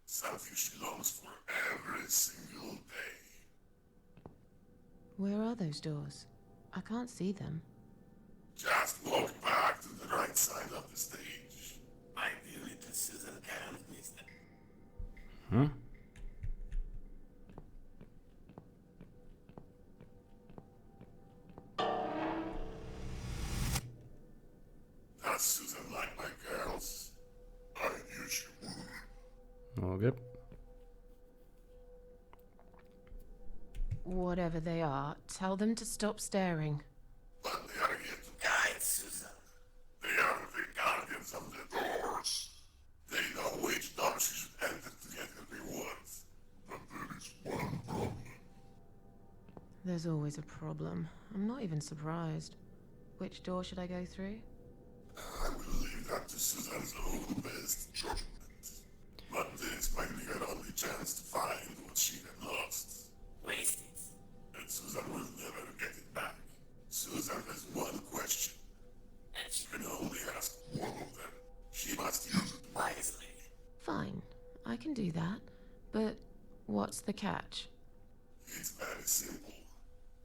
Speaker 8: Something she longs for every single day.
Speaker 3: Where are those doors? I can't see them.
Speaker 8: Just walk back to the right side of the stage. Ideally, the Susan can't miss them.
Speaker 1: Hmm?
Speaker 8: Does Susan like my girls? I knew she would.
Speaker 1: Okei.
Speaker 3: Whatever they are, tell them to stop staring.
Speaker 8: But they are here to guide Susan. They are the guardians of the doors. They know which door she should enter to get her rewards. But there is one problem.
Speaker 3: There's always a problem. I'm not even surprised. Which door should I go through?
Speaker 8: I will leave that to Susan's own best judgment. But this might be her only chance to find what she had lost. Waste it. And Susan will never get it back. Susan has one question. And she can only ask one of them. She must use it wisely.
Speaker 3: Fine, I can do that. But what's the catch?
Speaker 8: It's very simple.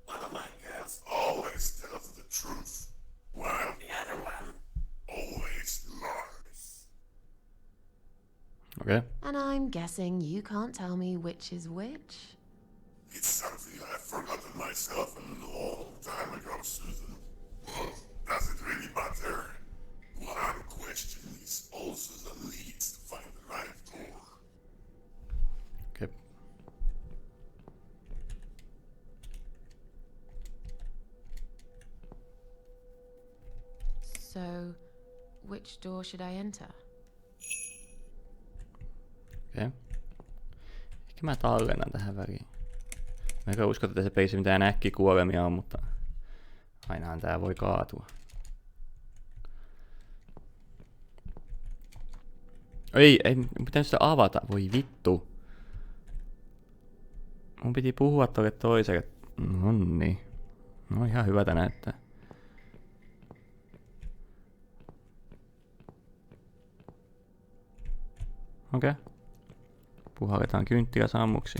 Speaker 8: One of my girls always tells the truth, while the other one always lies.
Speaker 1: Okei.
Speaker 3: And I'm guessing you can't tell me which is which?
Speaker 8: It's something I've forgotten myself a long time ago, Susan. But does it really matter? One question is all Susan needs to find the right door.
Speaker 1: Okei.
Speaker 3: So, which door should I enter?
Speaker 1: Okei. Ehkä mä tallennan tähän väliin. Mä en usko, että se pelissä mitään äkkikuolemia on, mutta ainahan tää voi kaatua. Ei, mun pitäisi sitä avata. Voi vittu. Mun piti puhua tolle toiselle. Nonni. No ihan hyvältä näyttää. Okei. Puhalletaan kynttilä sammuksi.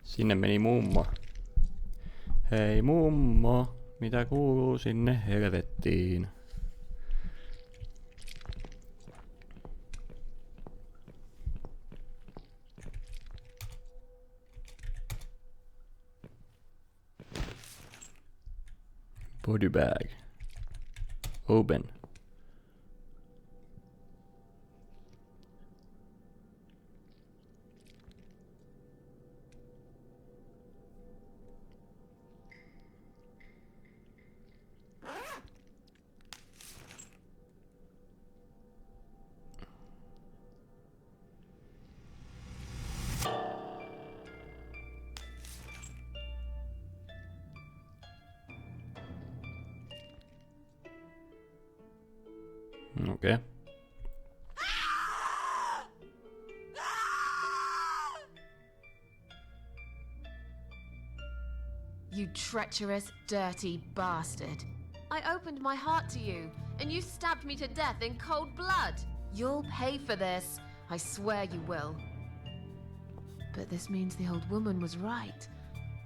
Speaker 1: Sinne meni mummo. Hei mummo, mitä kuuluu sinne helvettiin? Body bag. Open. Okei.
Speaker 3: You treacherous, dirty bastard. I opened my heart to you. and you stabbed me to death in cold blood. You'll pay for this. I swear you will. But this means the old woman was right.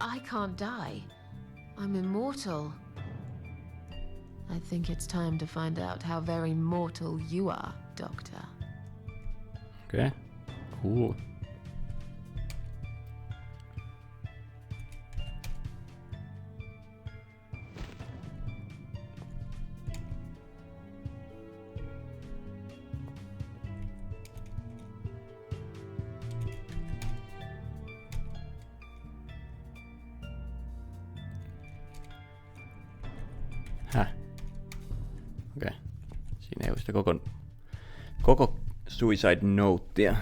Speaker 3: I can't die. I'm immortal. I think it's time to find out how very mortal you are, Doctor.
Speaker 1: Okay, cool. Häh? Okei. Siinä ei ole sitä koko suicide notea.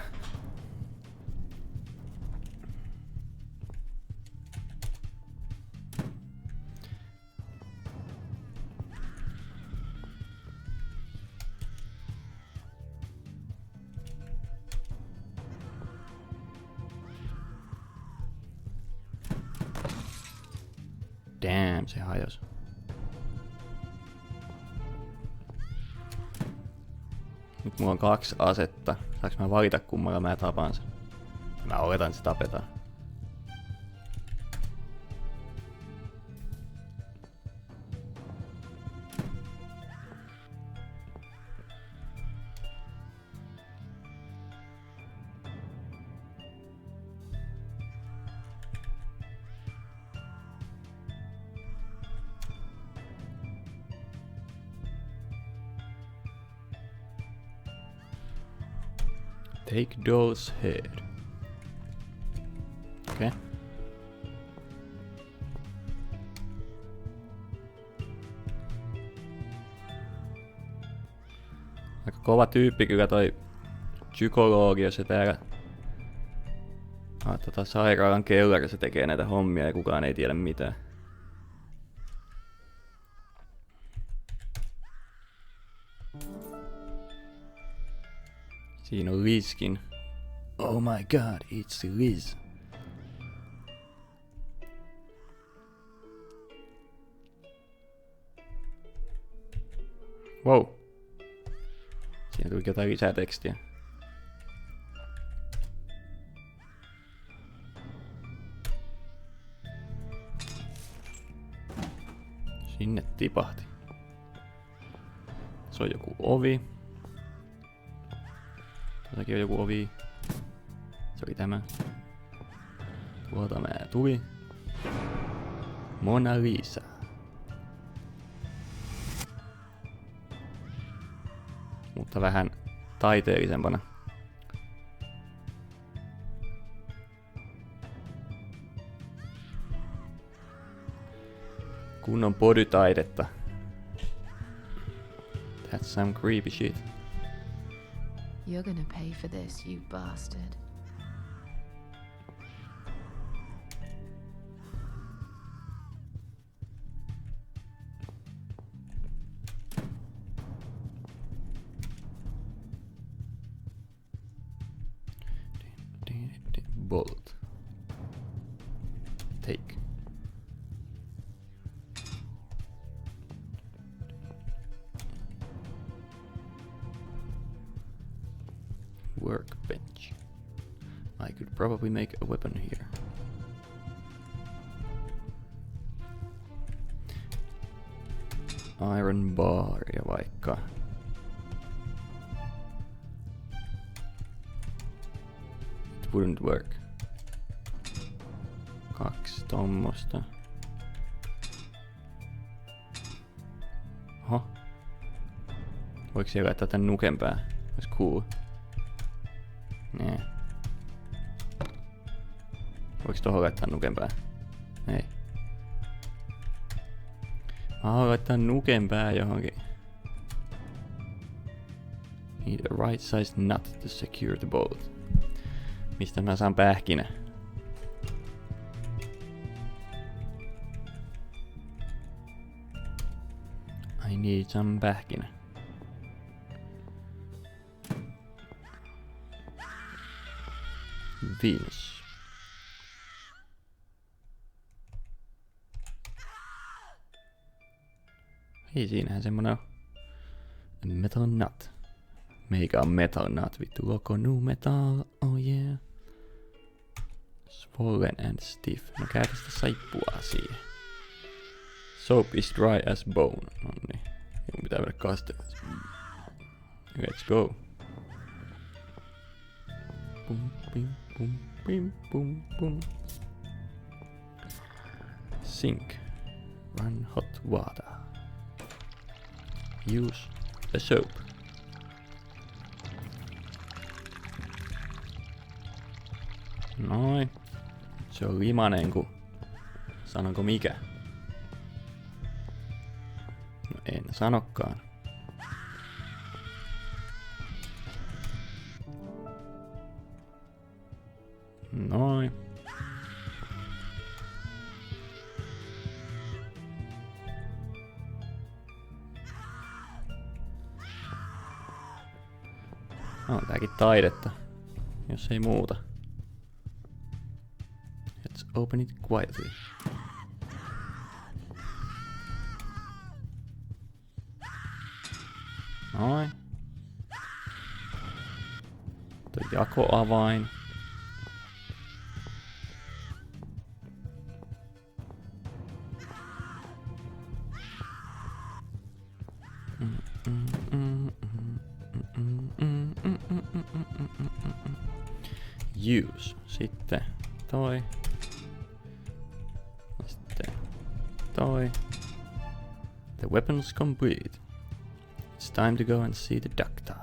Speaker 1: Damn, se hajosi. Nyt mulla on 2 asetta. Saanko mä valita kummalla mä tapan sen? Mä oletan, että se tapetaan. Take doll's head. Okei. Aika kova tyyppi kyllä toi psykologi, jos se täällä sairaalan kellarissa tekee näitä hommia ja kukaan ei tiedä mitään. Siinä on Lizkin. Oh my god, it's Liz. Wow. Siinä tuli jotain lisää tekstiä. Sinne tipahti. Se on joku ovi. Tuossakin on joku ovi. Se oli tämä. Tuolta mä tuli. Mona Lisa. Mutta vähän taiteellisempana. Kunnon bodytaidetta. That's some creepy shit.
Speaker 3: You're gonna pay for this, you bastard.
Speaker 1: Bolt. Take. Workbench. I could probably make a weapon here. Iron bar ja vaikka. It wouldn't work. 2 tommosta. Oho. Voiko siellä laittaa tän nuken pää? Ois cool. Nee. Voiks tohon laittaa nuken pää? Ei. Mä haluan laittaa nuken pää johonkin. Need a right sized nut to secure the bolt. Mistä mä saan pähkinä? I need some pähkinä. Venus. Ei siinähän semmonen on. Metal nut. Meikä on metal nut, vittu. Loco nu metal, oh yeah. Swollen and stiff. No käytä sitä saippua siihen. Soap is dry as bone. No niin. Minun pitää mennä kasteella. Let's go. Pum, pim, pum, pim, pum, pum. Sink. Run hot water. Use the soap. Noin. Se on limanen ku... Sanonko mikä? No en sanokaan. Noin. On tääkin taidetta, jos ei muuta. Let's open it quietly. Noin. Tuo jakoavain. Use. Sitten toi. Sitten toi. The weapon's complete. It's time to go and see the doctor.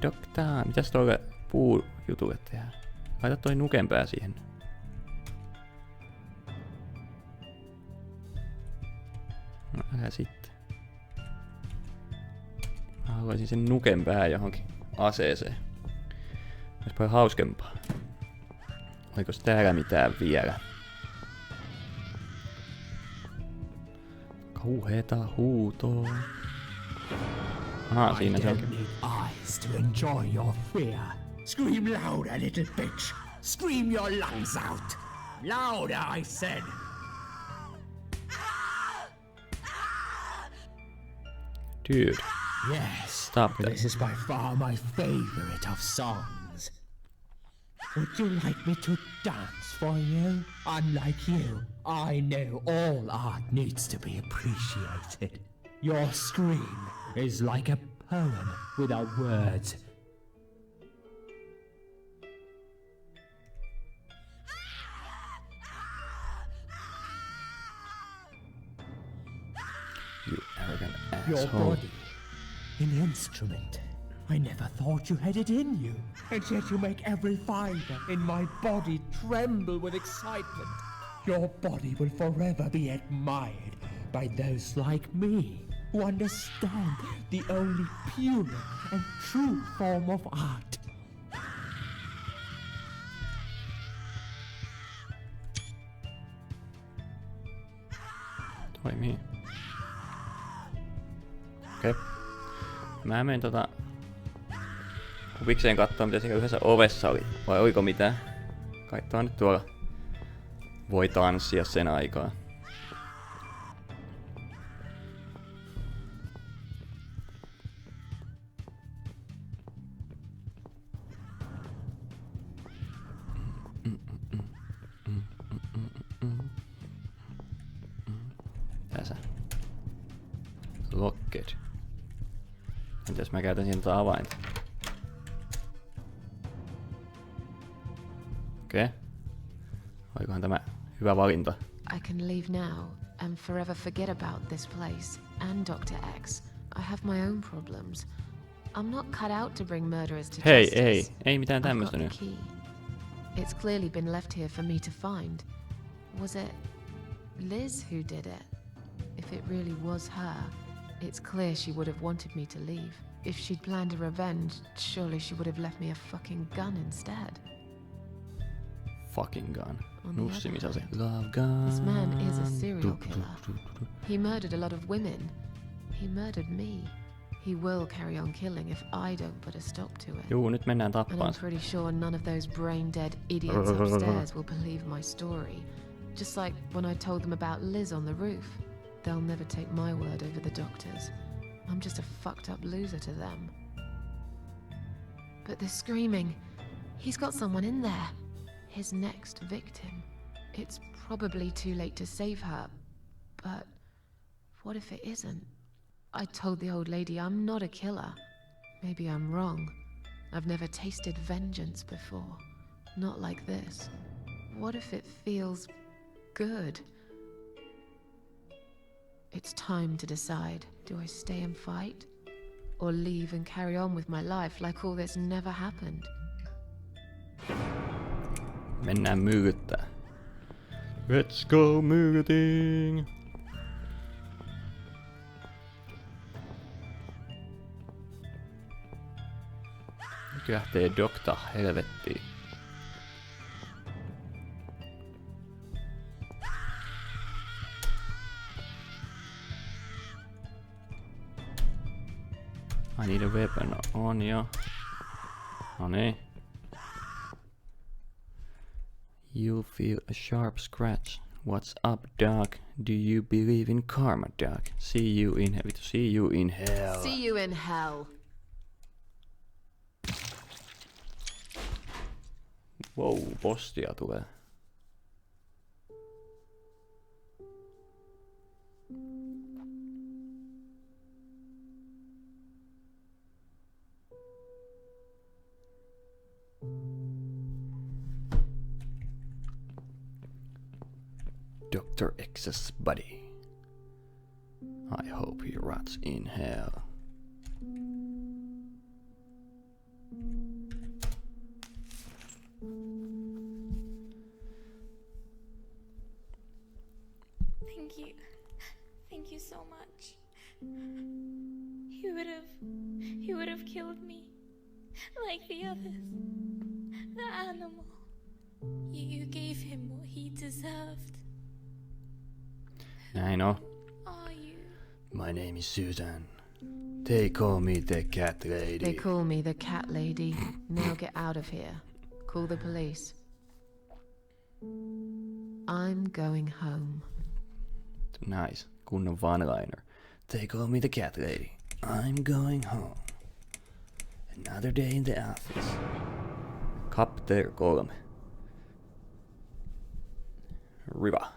Speaker 1: Doctor, mitäs tuolle puujutulle tehdään? Laita toi nukenpää siihen. No älä sitten. Mä haluaisin sen nukenpää johonkin aseeseen. Olisi paljon hauskempaa. Olikos täällä mitään vielä? Kauheeta huutoa. Aha, siinä se onkin.
Speaker 6: Eyes to enjoy your fear. Scream louder, little bitch. Scream your lungs out. Louder, I said.
Speaker 1: Dude.
Speaker 6: Yes.
Speaker 1: Stop that.
Speaker 6: This is by far my favorite of songs. Would you like me to dance for you? Unlike you, I know all art needs to be appreciated. Your scream is like a poem without words.
Speaker 1: You arrogant
Speaker 6: Your
Speaker 1: asshole.
Speaker 6: body, an instrument. I never thought you had it in you, and yet you make every fiber in my body tremble with excitement. Your body will forever be admired by those like me, who understand the only pure and true form of art.
Speaker 1: Toimii. Okei. Mä menen huvikseen kattoo mitä siellä yhdessä ovessa oli. Vai oliko mitään? Kaittoa nyt tuolla voi tanssia sen aikaa. Tässä. Locked. Entäs mä käytän siinä tota avainta? Okei. Olikohan tämä hyvä valinta?
Speaker 3: I can leave now and forever forget about this place and Dr. X. I have my own problems. I'm not cut out to bring murderers to
Speaker 1: Hei,
Speaker 3: justice.
Speaker 1: ei mitään
Speaker 3: I've got
Speaker 1: tämmöstä
Speaker 3: the
Speaker 1: nyt.
Speaker 3: key. It's clearly been left here for me to find. Was it Liz who did it? If it really was her, it's clear she would have wanted me to leave. If she'd planned a revenge, surely she would have left me a fucking gun instead.
Speaker 1: Fucking gun.
Speaker 3: On the
Speaker 1: Nussimisase.
Speaker 3: other hand,
Speaker 1: Love gun.
Speaker 3: This man is a serial killer. He murdered a lot of women. He murdered me. He will carry on killing if I don't put a stop to it.
Speaker 1: Juu, nyt mennään
Speaker 3: And I'm
Speaker 1: tappaan.
Speaker 3: pretty sure none of those brain-dead idiots upstairs will believe my story. Just like when I told them about Liz on the roof. They'll never take my word over the doctor's. I'm just a fucked up loser to them. But this screaming, he's got someone in there. His next victim. It's probably too late to save her, but what if it isn't? I told the old lady I'm not a killer. Maybe I'm wrong. I've never tasted vengeance before. Not like this. What if it feels good? It's time to decide. Do I stay and fight? Or leave and carry on with my life like all this never happened?
Speaker 1: Mennään myykyttää. Let's go myykyting! Nyt lähtee Dokta helvettiin. I need a weapon on jo. No niin. You'll feel a sharp scratch. What's up, dog? Do you believe in karma, dog? See you in hell. See you in hell.
Speaker 3: See you in hell.
Speaker 1: Wow, postia tulee. Dr. X's buddy. I hope he rots in hell.
Speaker 9: Thank you. Thank you so much. He would have killed me. Like the others. The animal. You gave him what he deserved.
Speaker 1: Näin on.
Speaker 9: Are you?
Speaker 1: My name is Susan. They call me the cat lady.
Speaker 3: They call me the cat lady. Now get out of here. Call the police. I'm going home.
Speaker 1: Nice. Kunnon one-liner. They call me the cat lady. I'm going home. Another day in the office. Chapter 3. Riva.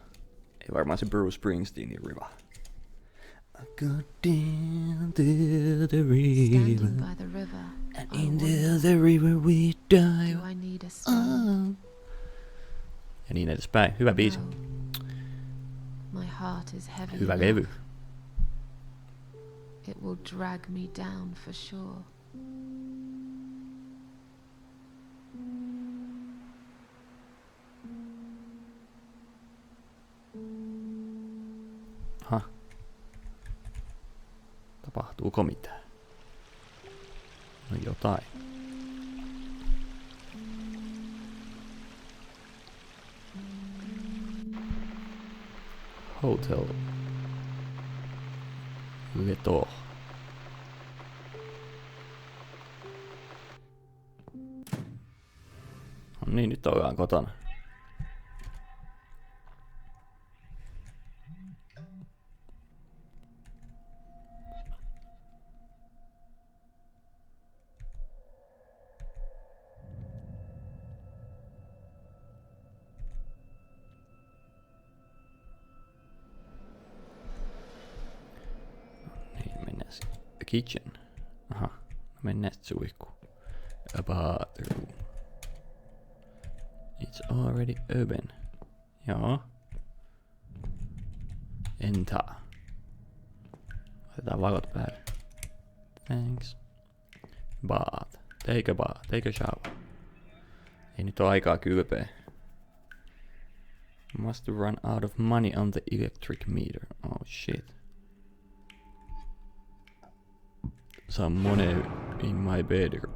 Speaker 1: Ei varmaan se Bruce Springsteenin Riva. I go down to the river.
Speaker 3: Standing by the river.
Speaker 1: And
Speaker 3: I
Speaker 1: into
Speaker 3: wonder,
Speaker 1: the river we dive.
Speaker 3: do I need a stone?
Speaker 1: Ja niin edespäin. Hyvä biisi.
Speaker 3: No. My heart is heavy
Speaker 1: Hyvä
Speaker 3: enough.
Speaker 1: levy.
Speaker 3: It will drag me down for sure.
Speaker 1: Ha. Tapahtuuko mitään? No jotain. Hotel. Veto. No niin, nyt ollaan kotona. Kitchen. Aha, mennään suihkuun. A bathroom. It's already open. Joo. Enter. Otetaan valot päälle. Thanks. Bath. Take a bath. Take a shower. Ei nyt ole aikaa kylpeä. Must run out of money on the electric meter. Oh shit. Some money in my bedroom.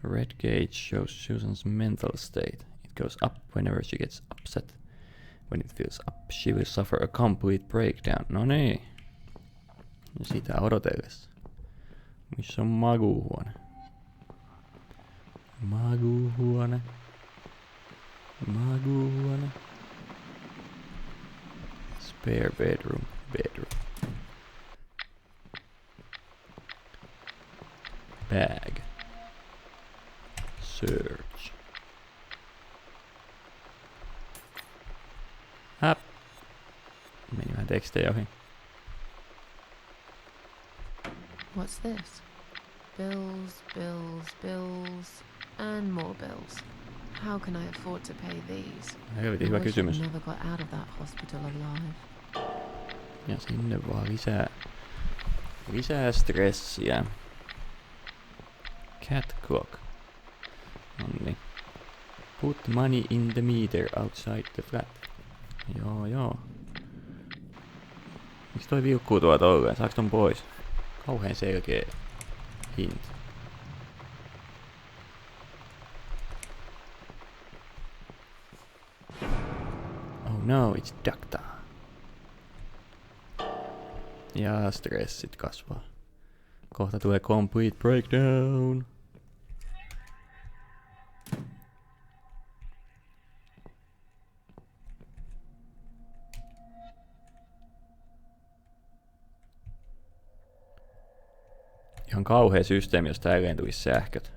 Speaker 1: Red gauge shows Susan's mental state. It goes up whenever she gets upset. When it fills up, she will suffer a complete breakdown. No niin. Ja sitä odotellessa. Missä on makuuhuone? Makuuhuone. Makuuhuone. Spare bedroom. Bag. Search. Häp. Meni vähän tekstejä ohi.
Speaker 3: What's this? Bills, bills, bills, and more bills. How can I afford to pay these?
Speaker 1: Helvetin hyvä kysymys.
Speaker 3: Never got out of that hospital alive.
Speaker 1: Ja sinne vaan lisää stressiä. Cat clock. Nonni. Put money in the meter outside the flat. Joo. Miksi toi vilkkuu tuolta olleen? Saaks ton pois? Kauheen selkeä hint. Oh no, it's doctor. Ja stressit kasvaa. Kohta tulee complete breakdown. Ihan kauhea systeemi, jos tälleen tulisi sähköt.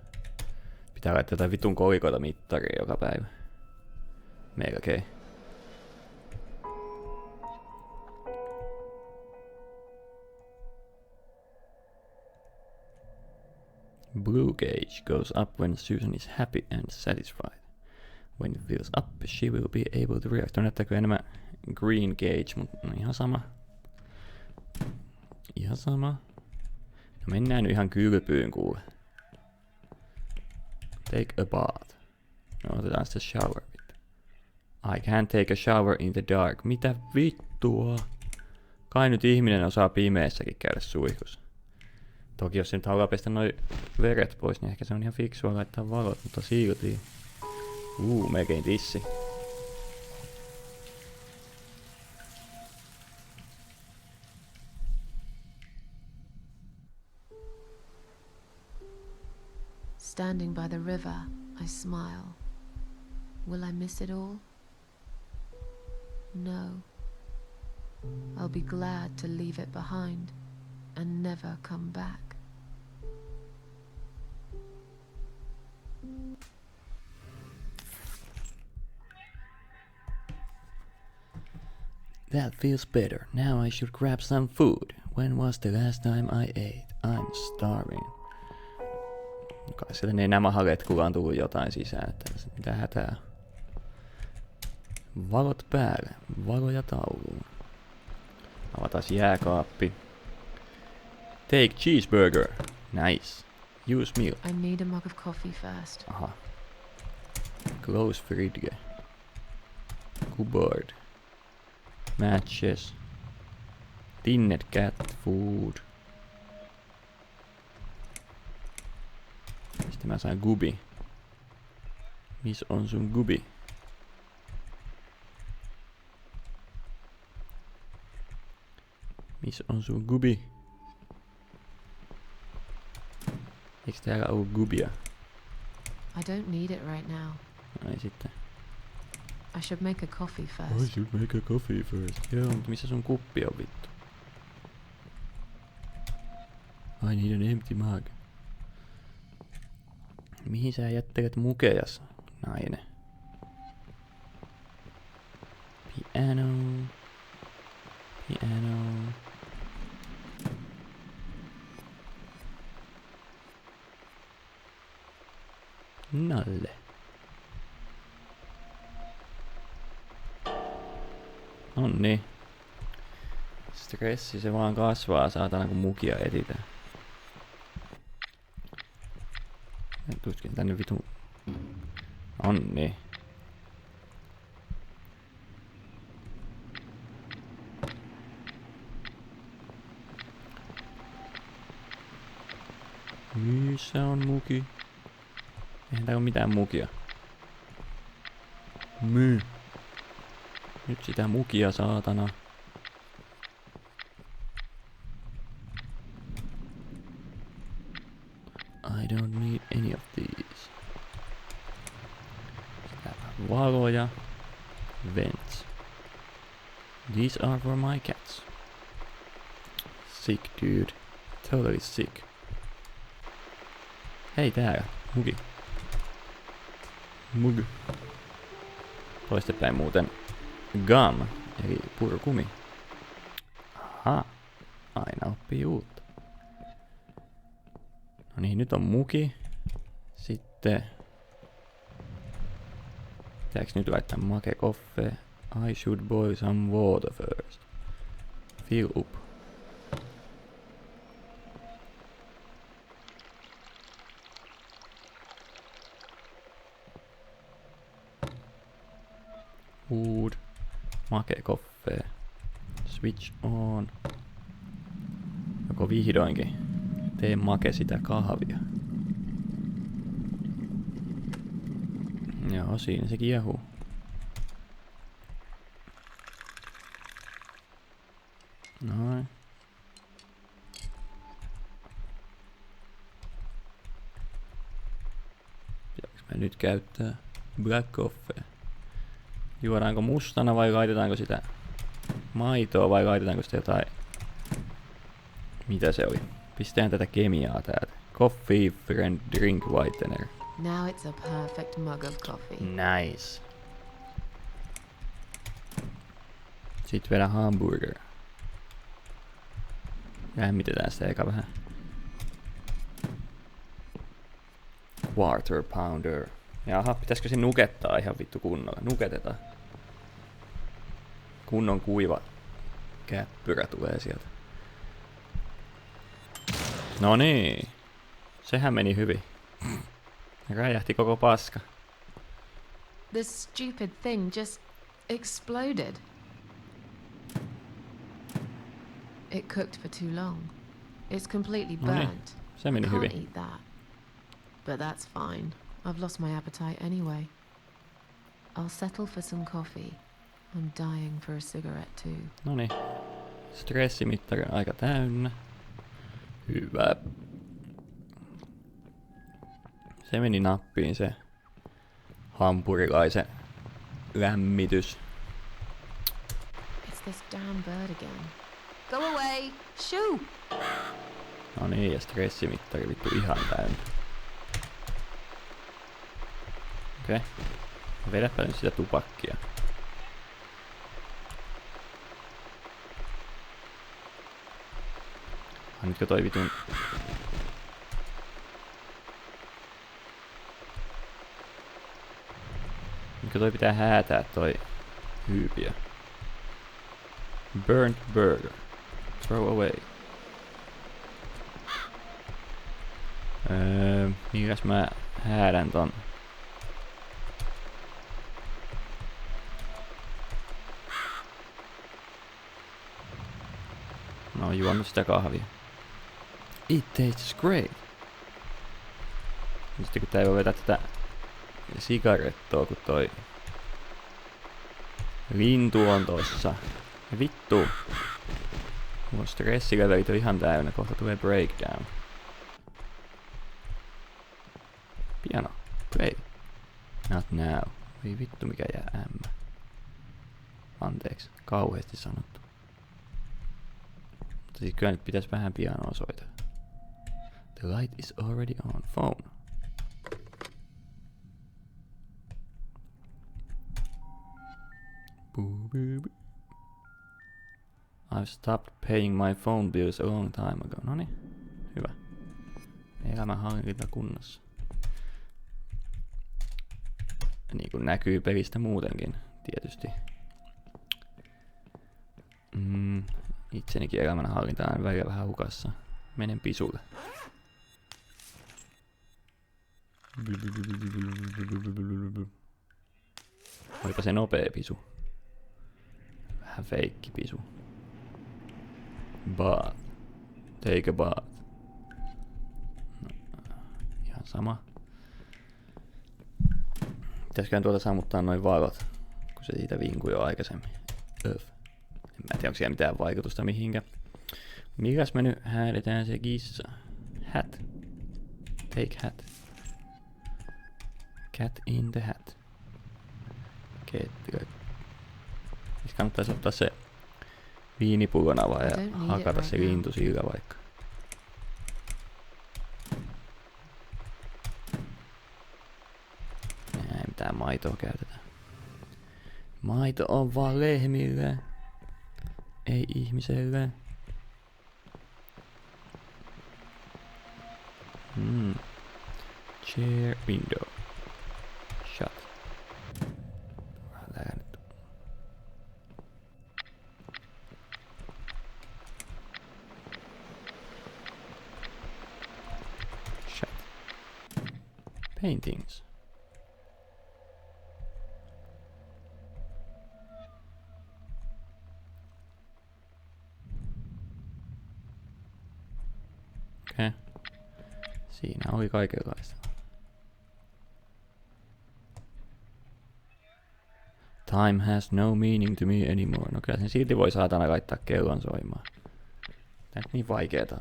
Speaker 1: Pitää laittaa jotain vitun kolikoita mittariin joka päivä. Melkein. Blue gauge goes up when Susan is happy and satisfied. When it fills up, she will be able to react. Näyttääkö enemmän green gauge, mutta no ihan sama. No mennään nyt ihan kylpyyn kuule. Take a bath. No otetaan sitten shower. I can't take a shower in the dark. Mitä vittua? Kai nyt ihminen osaa pimeässäkin käydä suihkussa. Toki jos se nyt haluaa pestä noi veret pois, niin ehkä se on ihan fiksua laittaa valot, mutta silti. Melkein tissi.
Speaker 3: Standing by the river, I smile. Will I miss it all? No. I'll be glad to leave it behind and never come back.
Speaker 1: That feels better. Now I should grab some food. When was the last time I ate? I'm starving. Kai siellä ne nämä halet, kun on tullut jotain sisään, että mitä hätää. Valot päälle. Valoja tauluun. Avataan jääkaappi. Take cheeseburger. Nice. Use meal.
Speaker 3: I need a mug of coffee first.
Speaker 1: Aha. Close fridge. Cupboard. Matches. Tinned cat food. Sitten mä sain gubi. Miss on sun gubi? Miss on sun gubi? Eiks täällä oo gubia?
Speaker 3: I don't need it right now.
Speaker 1: Ai sitten.
Speaker 3: I should make a coffee first.
Speaker 1: I should make a coffee first. Joo, mutta missä sun kuppi on vittu? I need an empty mug. Mihin sä jättelet mukejas, nainen? Piano. Nalle. Nonni. Stressi se vaan kasvaa, saatana kun mukia etitään. Tuskin tänne vitun. Nonni. Missä on muki? Eihän täällä oo mitään mukia. Nyt sitä mukia, saatana. I don't need any of these. Sitä valoja. Vents. These are for my cats. Sick dude. Totally sick. Hei täällä. Mugi. Mug. Toistepäin muuten gum, eli purkumi. Aha. Aina oppii uutta. No niin, nyt on muki. Sitten... Pitääks nyt laittaa make coffee? I should boil some water first. Fill up. Wood. Make coffee. Switch on. Joko vihdoinkin tee make sitä kahvia. Joo, siinä se kiehuu. Noin. Pitääkö mä nyt käyttää black coffee? Juodaanko mustana vai laitetaanko sitä maitoa vai laitetaanko sitä jotain... Mitä se oli? Pistään tätä kemiaa täältä. Coffee friend drink whitener.
Speaker 3: Now it's a perfect mug of coffee.
Speaker 1: Nice. Sitten vielä hamburger. Lämmitetään sitä eka vähän. Quarter pounder. Jaha, pitäisikö se nukettaa ihan vittu kunnolla? Nuketetaan. Kunnon kuiva käppyrä tulee sieltä. No niin. Sehän meni hyvin. Räjähti koko paska.
Speaker 3: This stupid thing just exploded. It cooked for too long. It's completely burnt.
Speaker 1: Se meni
Speaker 3: Can't
Speaker 1: hyvin.
Speaker 3: eat that. But that's fine. I've lost my appetite anyway. I'll settle for some coffee. I'm dying for a cigarette too.
Speaker 1: Noniin. Stressimittari on aika täynnä. Hyvä. Se meni nappiin se hampurilaisen lämmitys.
Speaker 3: It's this damn bird again. Go away! Shoo!
Speaker 1: No niin, ja stressimittari vittu ihan täynnä. Okei. Vedäpä nyt sitä tupakkia. Nytkö toi vitun... Nytkö toi pitää häätää toi hyypiö? Burnt burger. Throw away. Mikäs mä häädän ton? No, juonut sitä kahvia. It tastes great. Sitten kun tää ei voi vetää tätä sigarettoa, kun toi lintu on tossa. Ja vittu. Mun stressilevelit on ihan täynnä, kohta tulee breakdown. Piano. Play. Not now. Ei vittu mikä jää M. Anteeksi, kauheesti sanottu. Mutta siis kyllä nyt pitäis vähän pianoa soitella. The light is already on phone. I've stopped paying my phone bills a long time ago. Noniin, hyvä. Elämänhallinta kunnossa. Niin kuin näkyy pelistä muutenkin, tietysti. Itsenikin elämänhallinta on välillä vähän hukassa. Menen pisulle. Olipa se nopea pisu. Vähän feikki pisu. Bath. Take a bath. No, ihan sama. Pitäisköhän tuolta sammuttaa noin valot, kun se siitä vinkui jo aikaisemmin. En mä tiedä, onko siellä mitään vaikutusta mihinkä. Mikäs me nyt häädetään se kissa? Hat. Take hat. Cat in the hat. Kettilö. Siis kannattaisi ottaa se viinipullon avaa ja hakata se lintu sillä vaikka. Ei mitään maitoa käytetä. Maito on vaan lehmille. Ei ihmiselle. Chair window. Shut. Shut. Paintings. Okei. Siinä oli kaikenlaista. Time has no meaning to me anymore. No kyllä sen silti voi saatana laittaa kellon soimaan. Tää nyt niin vaikeeta.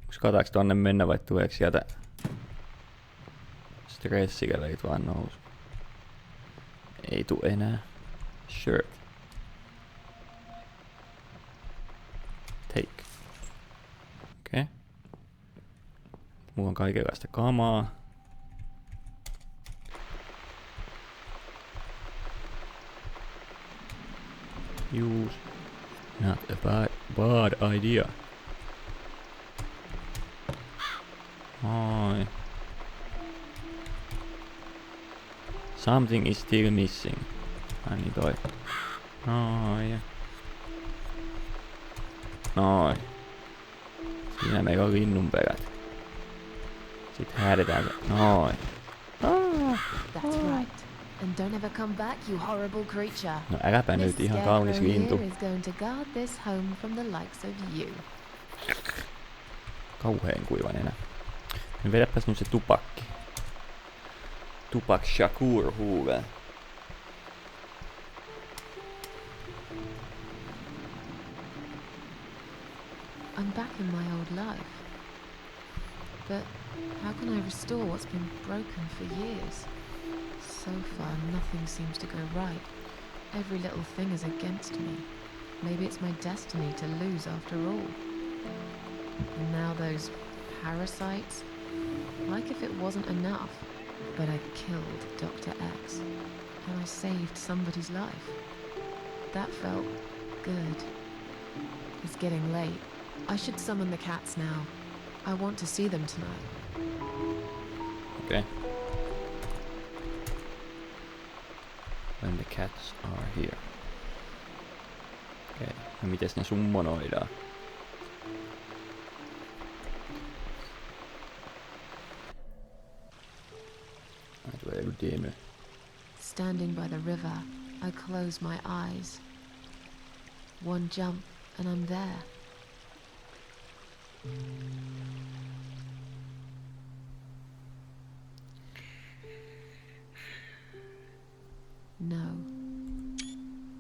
Speaker 1: Uskataanko tonne mennä vai tuleeko sieltä stressilevelit vaan nousu? Ei tuu enää. Shirt. Take. Okei. Mulla on kaikenlaista kamaa. Use. Not a bad idea. Ai. Something is still missing. Ai niin toi. Ai. Noin. Siinä meillä on linnunperät. Sitten häädetään se. Noin.
Speaker 3: That's right. And don't ever come back, you horrible creature.
Speaker 1: No äläpä nyt, ihan kaunis lintu.
Speaker 3: Is going to guard this home from the likes of you.
Speaker 1: Kauheen kuivan enää. Niin vedäpäs nyt se tupakki. Tupak Shakur huuleen.
Speaker 3: I'm back in my old life. But how can I restore what's been broken for years? So far, nothing seems to go right. Every little thing is against me. Maybe it's my destiny to lose after all. And now those parasites. Like if it wasn't enough. But I killed Dr. X. And I saved somebody's life. That felt good. It's getting late. I should summon the cats now. I want to see them tonight.
Speaker 1: Okay. When the cats are here. Okei, no mites ne summonoidaan? Ai tulee joku demo.
Speaker 3: Standing by the river, I close my eyes. One jump and I'm there. No.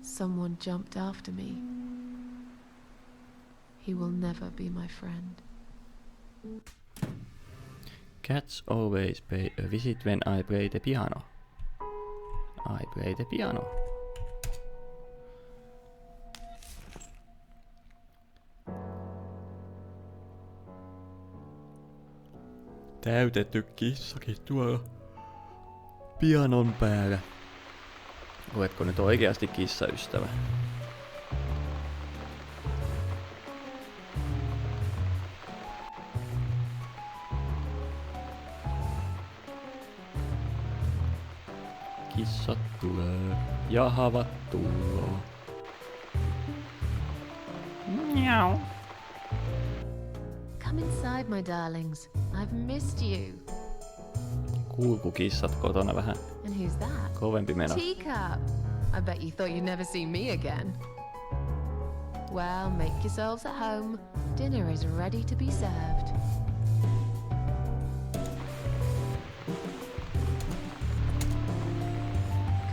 Speaker 3: Someone jumped after me. He will never be my friend.
Speaker 1: Cats always pay a visit when I play the piano. I play the piano. Täytetty kissakin tuolla pianon päällä. Oletko nyt oikeasti kissaystävä? Kissat tulee ja havat tulloo. Miau.
Speaker 3: Come inside, my darlings. I've missed you.
Speaker 1: Kuuluu kissat kotona vähän
Speaker 3: And who's that?
Speaker 1: kovempi meno.
Speaker 3: Teacup. I bet you thought you'd never see me again. Well, make yourselves at home. Dinner is ready to be served.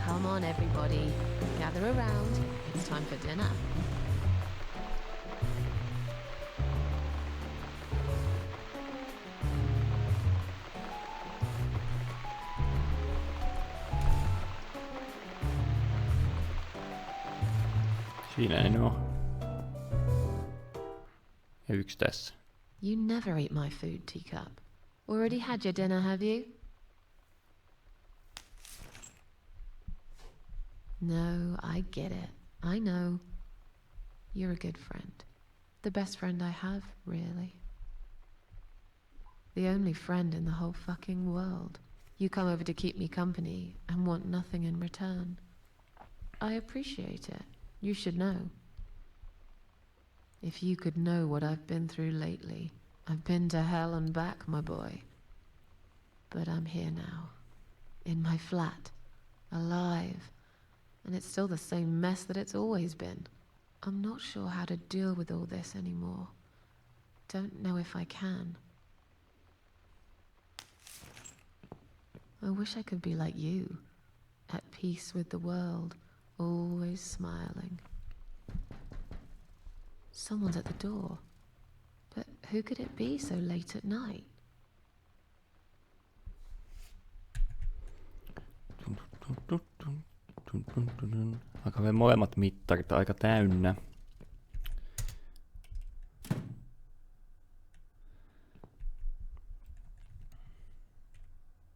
Speaker 3: Come on, everybody. Gather around. It's time for dinner.
Speaker 1: Siinä ne nuo. Ja yksi tässä.
Speaker 3: You never eat my food, teacup. Already had your dinner, have you? No, I get it. I know. You're a good friend. The best friend I have, really. The only friend in the whole fucking world. You come over to keep me company and want nothing in return. I appreciate it. You should know. If you could know what I've been through lately. I've been to hell and back, my boy. But I'm here now. In my flat. Alive. And it's still the same mess that it's always been. I'm not sure how to deal with all this anymore. Don't know if I can. I wish I could be like you. At peace with the world. Always smiling. Someone's at the door. But who could it be so late at night?
Speaker 1: Alkaa vielä molemmat mittarit aika täynnä.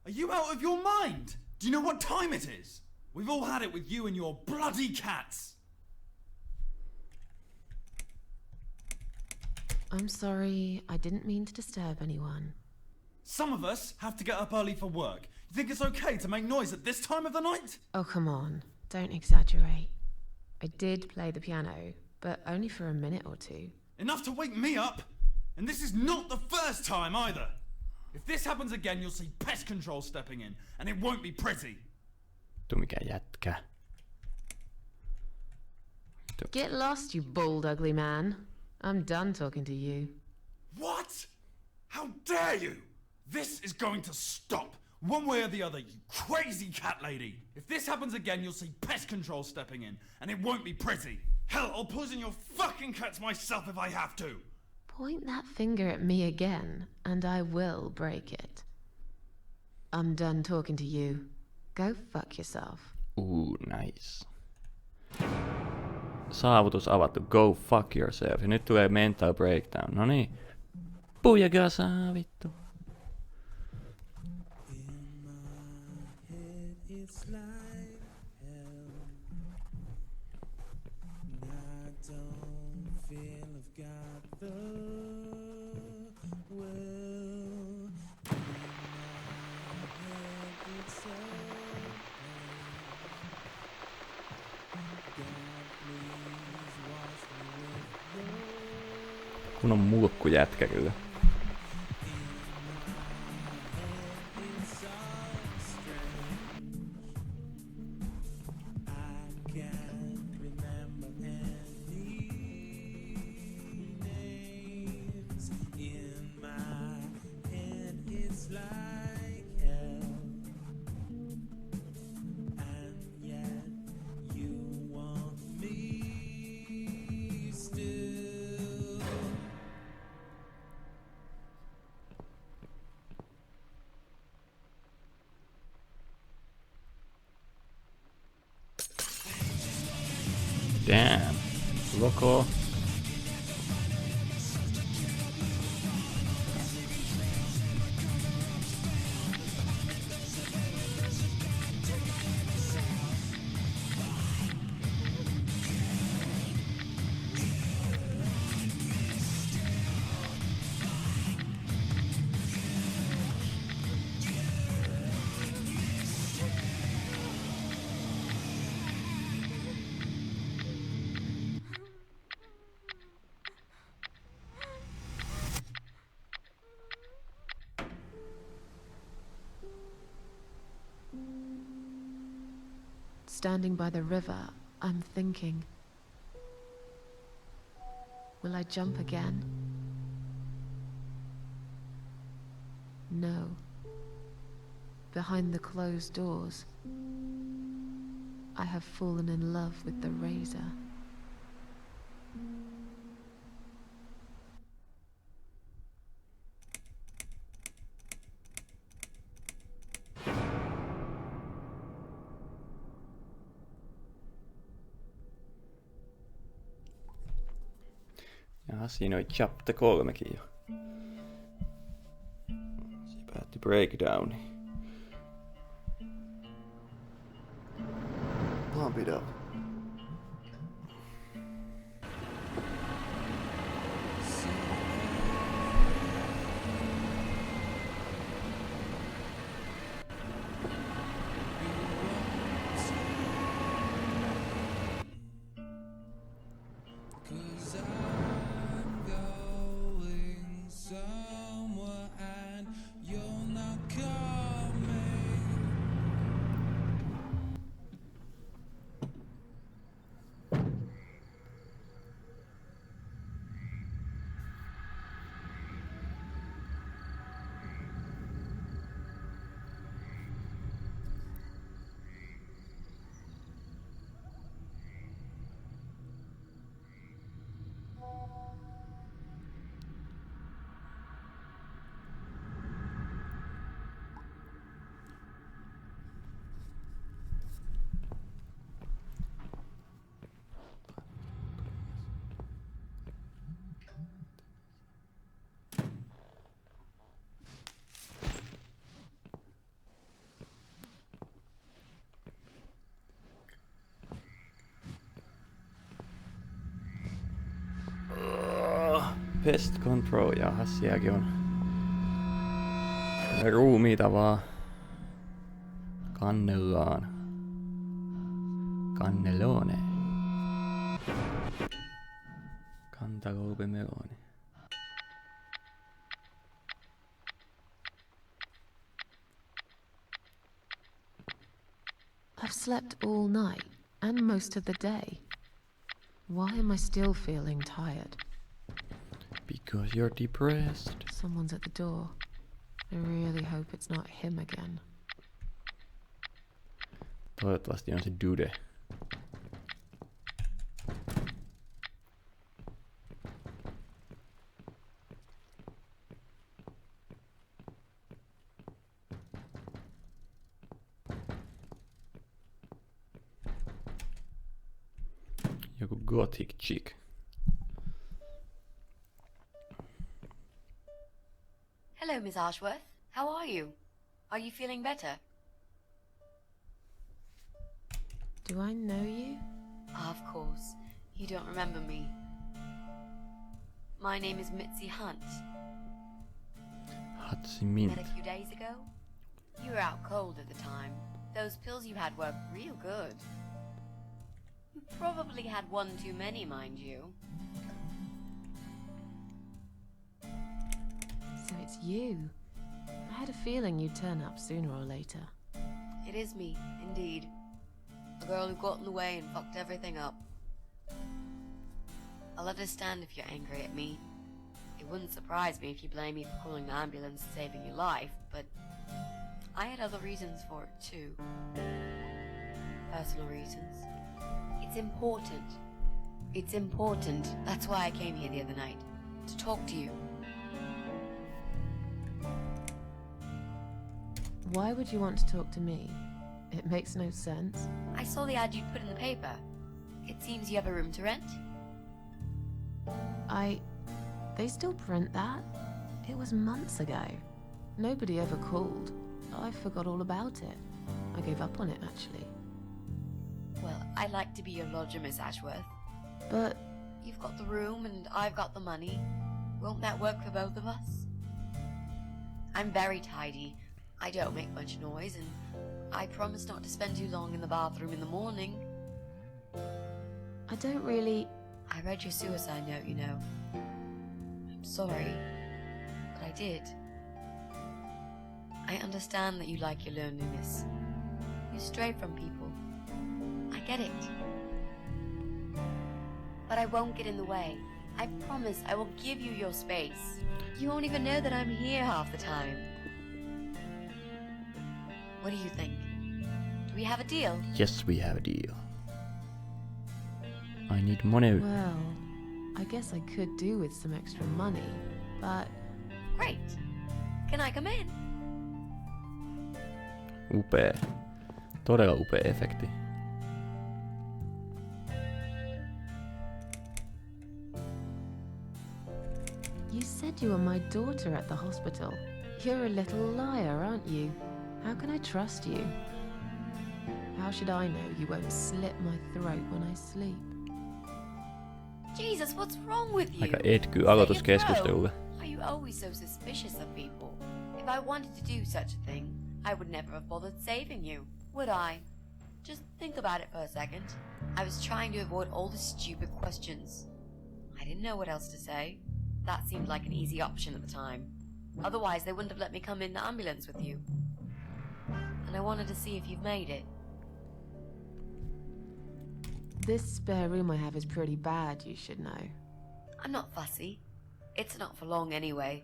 Speaker 10: Are you out of your mind? Do you know what time it is? We've all had it with you and your bloody cats.
Speaker 3: I'm sorry, I didn't mean to disturb anyone.
Speaker 10: Some of us have to get up early for work. You think it's okay to make noise at this time of the night?
Speaker 3: Oh, come on. Don't exaggerate. I did play the piano, but only for a minute or two.
Speaker 10: Enough to wake me up? And this is not the first time either. If this happens again, you'll see pest control stepping in, and it won't be pretty.
Speaker 1: Mikä jätkä.
Speaker 3: Get lost, you bald, ugly man. I'm done talking to you.
Speaker 10: What? How dare you? This is going to stop. One way or the other, you crazy cat lady. If this happens again, you'll see pest control stepping in, and it won't be pretty. Hell, I'll poison your fucking cats myself if I have to.
Speaker 3: Point that finger at me again, and I will break it. I'm done talking to you. Go fuck yourself.
Speaker 1: Nice. Saavutus avattu. Go fuck yourself. Ja nyt tulee mental breakdown. No niin. Pujagaa vittu. Kun on mulkku jätkä kyllä. Damn. Loco.
Speaker 3: Standing by the river, I'm thinking. Will I jump again? No. Behind the closed doors, I have fallen in love with the razor.
Speaker 1: Jaha, siinä oli chapter 3kin jo. Se päättyi breakdowniin. Pump it up. Pest control, jaha, sielläkin on ruumiita vaan kannellaan. Kannelone. Cantaloupe meloni.
Speaker 3: I've slept all night and most of the day. Why am I still feeling tired?
Speaker 1: Because you're depressed.
Speaker 3: Someone's at the door. I really hope it's not him again.
Speaker 1: Toivottavasti on se dude. Joku gothic chick.
Speaker 11: Hello, Miss Ashworth. How are you? Are you feeling better?
Speaker 3: Do I know you?
Speaker 11: Of course. You don't remember me. My name is Mitzi Hunt.
Speaker 1: Hatsi mint.
Speaker 11: Met a few days ago. You were out cold at the time. Those pills you had were real good. You probably had one too many, mind you.
Speaker 3: So it's you. I had a feeling you'd turn up sooner or later.
Speaker 11: It is me, indeed. The girl who got in the way and fucked everything up. I'll understand if you're angry at me. It wouldn't surprise me if you blame me for calling the ambulance and saving your life, but I had other reasons for it too. Personal reasons. It's important. It's important. That's why I came here the other night. To talk to you.
Speaker 3: Why would you want to talk to me? It makes no sense.
Speaker 11: I saw the ad you'd put in the paper. It seems you have a room to rent.
Speaker 3: They still print that? It was months ago. Nobody ever called. I forgot all about it. I gave up on it, actually.
Speaker 11: Well, I'd like to be your lodger, Miss Ashworth.
Speaker 3: But
Speaker 11: You've got the room and I've got the money. Won't that work for both of us? I'm very tidy. I don't make much noise, and I promise not to spend too long in the bathroom in the morning.
Speaker 3: I don't really...
Speaker 11: I read your suicide note, you know. I'm sorry, but I did. I understand that you like your loneliness. You stray from people. I get it. But I won't get in the way. I promise I will give you your space. You won't even know that I'm here half the time. What do you think? Do we have a deal?
Speaker 1: Yes, we have a deal. I need money.
Speaker 3: Well, I guess I could do with some extra money, but...
Speaker 11: Great. Can I come in?
Speaker 1: Upea. Todella upea efekti.
Speaker 3: You said you were my daughter at the hospital. You're a little liar, aren't you? How can I trust you? How should I know you won't slit my throat when I sleep?
Speaker 11: Jesus, what's wrong with you?
Speaker 1: Aika etky
Speaker 11: Slit your
Speaker 1: aloituskeskustelulle.
Speaker 11: throat? Are you always so suspicious of people? If I wanted to do such a thing, I would never have bothered saving you, would I? Just think about it for a second. I was trying to avoid all the stupid questions. I didn't know what else to say. That seemed like an easy option at the time. Otherwise, they wouldn't have let me come in the ambulance with you. And I wanted to see if you've made it.
Speaker 3: This spare room I have is pretty bad, you should know.
Speaker 11: I'm not fussy. It's not for long anyway.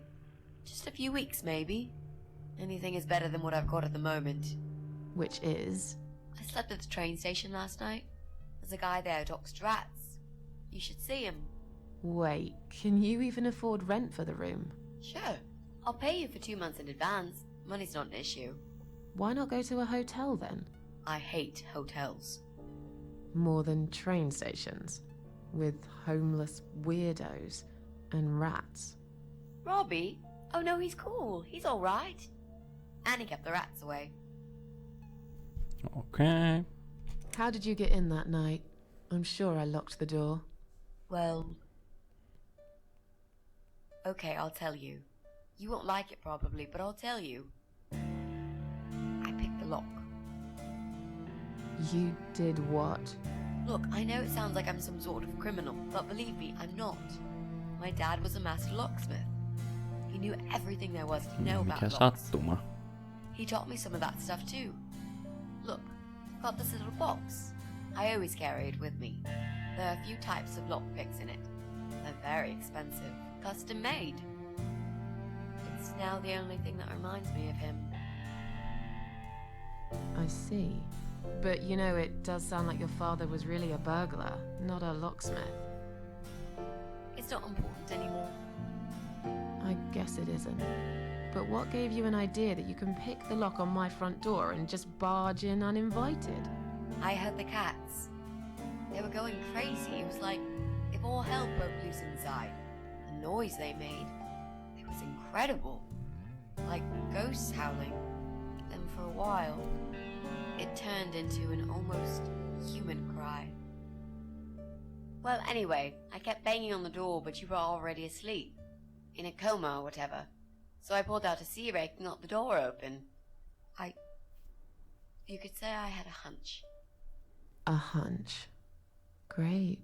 Speaker 11: Just a few weeks, maybe. Anything is better than what I've got at the moment.
Speaker 3: Which is?
Speaker 11: I slept at the train station last night. There's a guy there who talks to rats. You should see him.
Speaker 3: Wait, can you even afford rent for the room?
Speaker 11: Sure. I'll pay you for 2 months in advance. Money's not an issue.
Speaker 3: Why not go to a hotel then?
Speaker 11: I hate hotels.
Speaker 3: More than train stations. With homeless weirdos and rats.
Speaker 11: Robbie? Oh no, he's cool. He's alright. And he kept the rats away.
Speaker 1: Okay.
Speaker 3: How did you get in that night? I'm sure I locked the door.
Speaker 11: Well... Okay, I'll tell you. You won't like it probably, but I'll tell you. I picked the lock.
Speaker 3: You did what?
Speaker 11: Look, I know it sounds like I'm some sort of criminal, but believe me, I'm not. My dad was a master locksmith. He knew everything there was to know about
Speaker 1: Mikä
Speaker 11: locks.
Speaker 1: sattuma.
Speaker 11: He taught me some of that stuff too. Look, I've got this little box. I always carry it with me. There are a few types of lockpicks in it. They're very expensive, custom made. It's now the only thing that reminds me of him.
Speaker 3: I see. But you know, it does sound like your father was really a burglar, not a locksmith.
Speaker 11: It's not important anymore.
Speaker 3: I guess it isn't. But what gave you an idea that you can pick the lock on my front door and just barge in uninvited?
Speaker 11: I heard the cats. They were going crazy. It was like if all hell broke loose inside. The noise they made, it was incredible. Like ghosts howling. Then for a while, it turned into an almost human cry. Well, anyway, I kept banging on the door, but you were already asleep. In a coma or whatever. So I pulled out a sea rake and got the door open. You could say I had a hunch.
Speaker 3: A hunch. Great.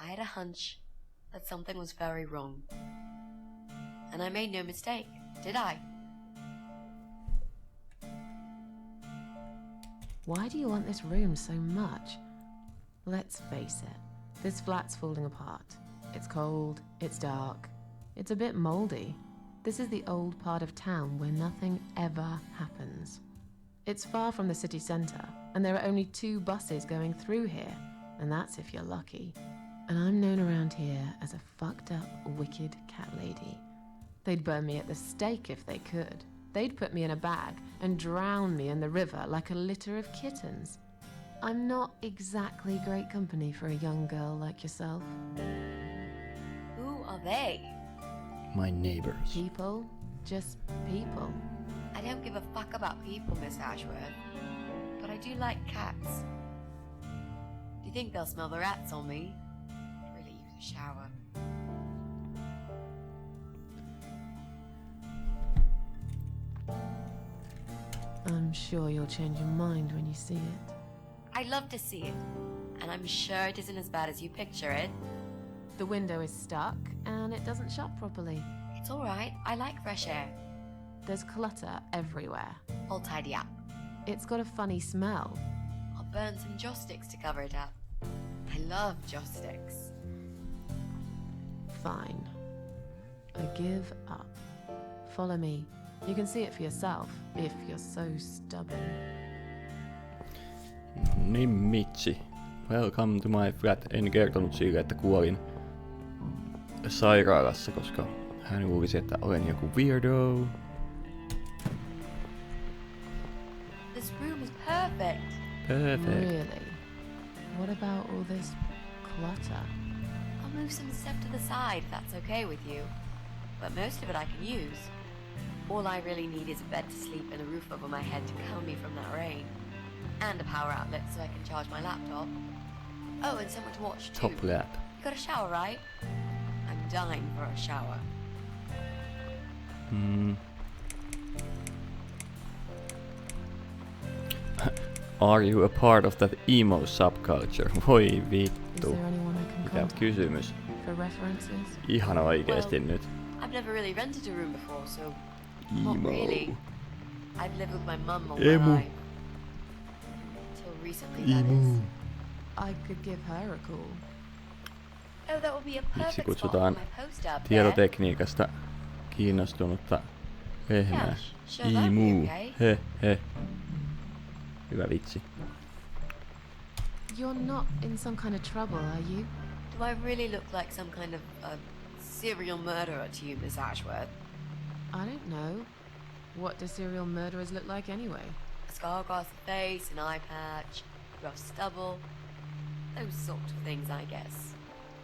Speaker 11: I had a hunch that something was very wrong. And I made no mistake, did I?
Speaker 3: Why do you want this room so much? Let's face it, this flat's falling apart. It's cold, it's dark, it's a bit moldy. This is the old part of town where nothing ever happens. It's far from the city centre, and there are only 2 buses going through here, and that's if you're lucky. And I'm known around here as a fucked up, wicked cat lady. They'd burn me at the stake if they could. They'd put me in a bag and drown me in the river like a litter of kittens. I'm not exactly great company for a young girl like yourself.
Speaker 11: Who are they?
Speaker 1: My neighbors.
Speaker 3: People, just people.
Speaker 11: I don't give a fuck about people, Miss Ashworth. But I do like cats. Do you think they'll smell the rats on me? I'd really use a shower.
Speaker 3: I'm sure you'll change your mind when you see it.
Speaker 11: I'd love to see it. And I'm sure it isn't as bad as you picture it.
Speaker 3: The window is stuck, and it doesn't shut properly.
Speaker 11: It's alright, I like fresh air.
Speaker 3: There's clutter everywhere.
Speaker 11: I'll tidy up.
Speaker 3: It's got a funny smell.
Speaker 11: I'll burn some joss sticks to cover it up. I love joss sticks.
Speaker 3: Fine. I give up. Follow me. You can see it for yourself, if you're so stubborn.
Speaker 1: Niin Mitsi. Welcome to my flat. En kertonut sille, että kuolin sairaalassa, koska hän luulisi, että olen joku weirdo.
Speaker 11: This room is perfect.
Speaker 1: Perfect.
Speaker 3: Really? What about all this clutter?
Speaker 11: I'll move some stuff to the side if that's okay with you. but most of it I can use. All I really need is a bed to sleep and a roof over my head to calm me from that rain. And a power outlet so I can charge my laptop. Oh, and someone to watch too.
Speaker 1: Top lap.
Speaker 11: You got a shower, right? I'm dying for a shower.
Speaker 1: Are you a part of that emo subculture? Voi
Speaker 3: Is
Speaker 1: vittu.
Speaker 3: there anyone I can
Speaker 1: Mikä
Speaker 3: contact
Speaker 1: kysymys?
Speaker 3: for references?
Speaker 1: Ihan oikeesti
Speaker 11: Well,
Speaker 1: nyt.
Speaker 11: I've never really rented a room before, so
Speaker 1: Emo.
Speaker 11: not really. I've lived with my mum all
Speaker 1: Emo.
Speaker 11: my life. Till recently, that
Speaker 1: Emo.
Speaker 11: is.
Speaker 3: I could give her a call.
Speaker 11: Oh, that would be a
Speaker 1: Miksi
Speaker 11: perfect spot for
Speaker 1: kutsutaan
Speaker 11: my post up there.
Speaker 1: tietotekniikasta kiinnostunutta lehmää?
Speaker 11: Yeah, sure, that'd be
Speaker 1: Imu.
Speaker 11: okay.
Speaker 1: He he. Hyvä vitsi.
Speaker 3: You're not in some kind of trouble, are you?
Speaker 11: Do I really look like some kind of serial murderer to you, Miss Ashworth?
Speaker 3: I don't know. What do serial murderers look like anyway?
Speaker 11: A scar across the face, an eye patch, rough stubble, those sort of things, I guess.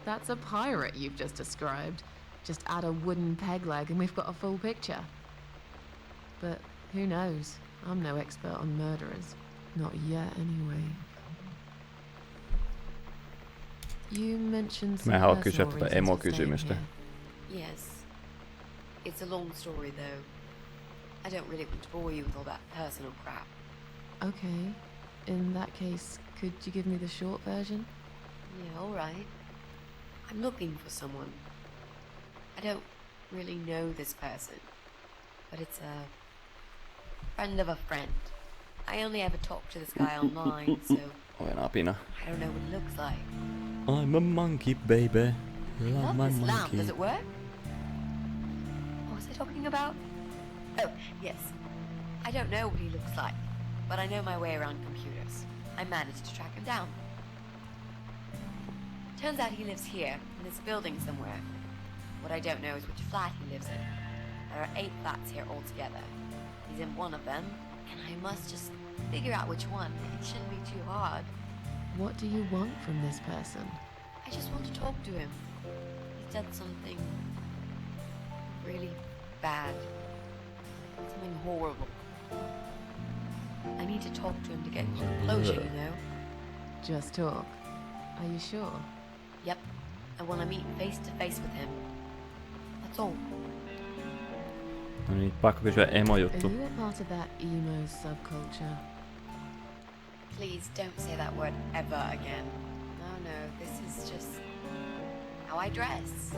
Speaker 3: That's a pirate you've just described. Just add a wooden peg leg and we've got a full picture. But who knows? I'm no expert on murderers. Not yet, anyway. You mentioned some
Speaker 1: Mä en halua kysyä
Speaker 3: personal
Speaker 1: tätä
Speaker 3: reasons for
Speaker 1: emo-kysymystä.
Speaker 3: staying here.
Speaker 11: Yes. It's a long story, though. I don't really want to bore you with all that personal crap.
Speaker 3: Okay. In that case, could you give me the short version?
Speaker 11: Yeah, all right. I'm looking for someone. I don't really know this person, but it's a friend of a friend. I only ever talk to this guy online, so
Speaker 1: Olen apina.
Speaker 11: I don't know what he looks like.
Speaker 1: I'm a monkey, baby. Love
Speaker 11: Love
Speaker 1: my
Speaker 11: this lamp.
Speaker 1: monkey.
Speaker 11: Does it work? What was I talking about? Oh, yes. I don't know what he looks like, but I know my way around computers. I managed to track him down. Turns out he lives here, in this building somewhere. What I don't know is which flat he lives in. There are 8 flats here altogether. He's in one of them, and I must just figure out which one. It shouldn't be too hard.
Speaker 3: What do you want from this person?
Speaker 11: I just want to talk to him. He's done something really bad. Something horrible. I need to talk to him to get closure, you know?
Speaker 3: Just talk. Are you sure?
Speaker 11: Yep. I want to meet face to face with him. That's all.
Speaker 1: No niin, pakko kysyä
Speaker 3: Are
Speaker 1: emo-juttu.
Speaker 3: you a part of that emo subculture?
Speaker 11: Please don't say that word ever again. No, this is just how I dress.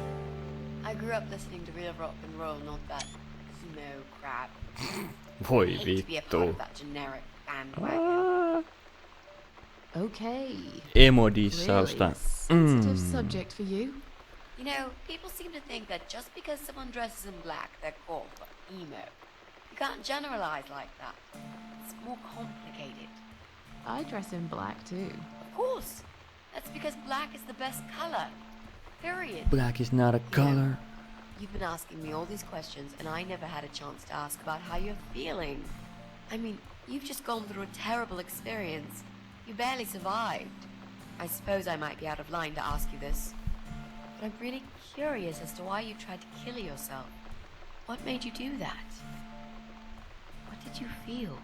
Speaker 11: I grew up listening to real rock and roll, not that crap.
Speaker 1: Voi
Speaker 11: I hate to be a part
Speaker 1: vittu.
Speaker 11: of that generic bandwagon.
Speaker 3: Okay.
Speaker 1: Emo-dissausta.
Speaker 3: Clearly a sensitive subject for you.
Speaker 11: You know, people seem to think that just because someone dresses in black, they're called emo. You can't generalize like that. It's more complicated.
Speaker 3: I dress in black too.
Speaker 11: Of course. That's because black is the best color. Period.
Speaker 1: Black is not a color.
Speaker 11: You've been asking me all these questions, and I never had a chance to ask about how you're feeling. I mean, you've just gone through a terrible experience. You barely survived. I suppose I might be out of line to ask you this, but I'm really curious as to why you tried to kill yourself. What made you do that? What did you feel?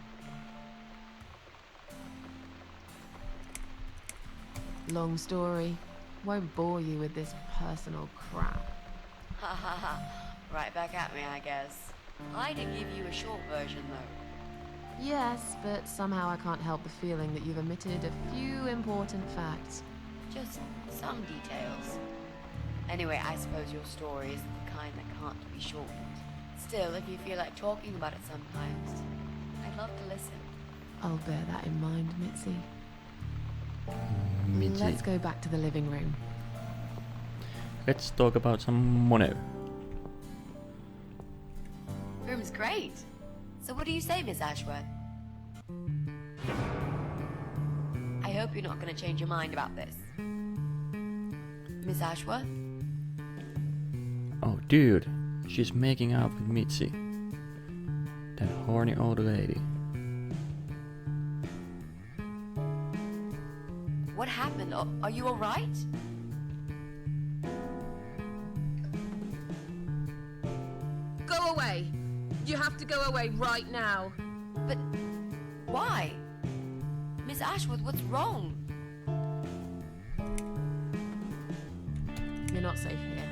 Speaker 3: Long story. Won't bore you with this personal crap.
Speaker 11: Ha ha ha. Right back at me, I guess. I did give you a short version, though.
Speaker 3: Yes, but somehow I can't help the feeling that you've omitted a few important facts.
Speaker 11: Just some details. Anyway, I suppose your story is the kind that can't be shortened. Still, if you feel like talking about it sometimes, I'd love to listen.
Speaker 3: I'll bear that in mind, Mitzi.
Speaker 1: Mitzi.
Speaker 3: Let's go back to the living room.
Speaker 1: Let's talk about some money.
Speaker 11: Room's great. So what do you say, Miss Ashworth? I hope you're not going to change your mind about this. Miss Ashworth?
Speaker 1: Oh, dude. She's making out with Mitzi. That horny old lady.
Speaker 11: What happened? Are you alright?
Speaker 3: go away right now.
Speaker 11: But why? Miss Ashworth, what's wrong?
Speaker 3: You're not safe here.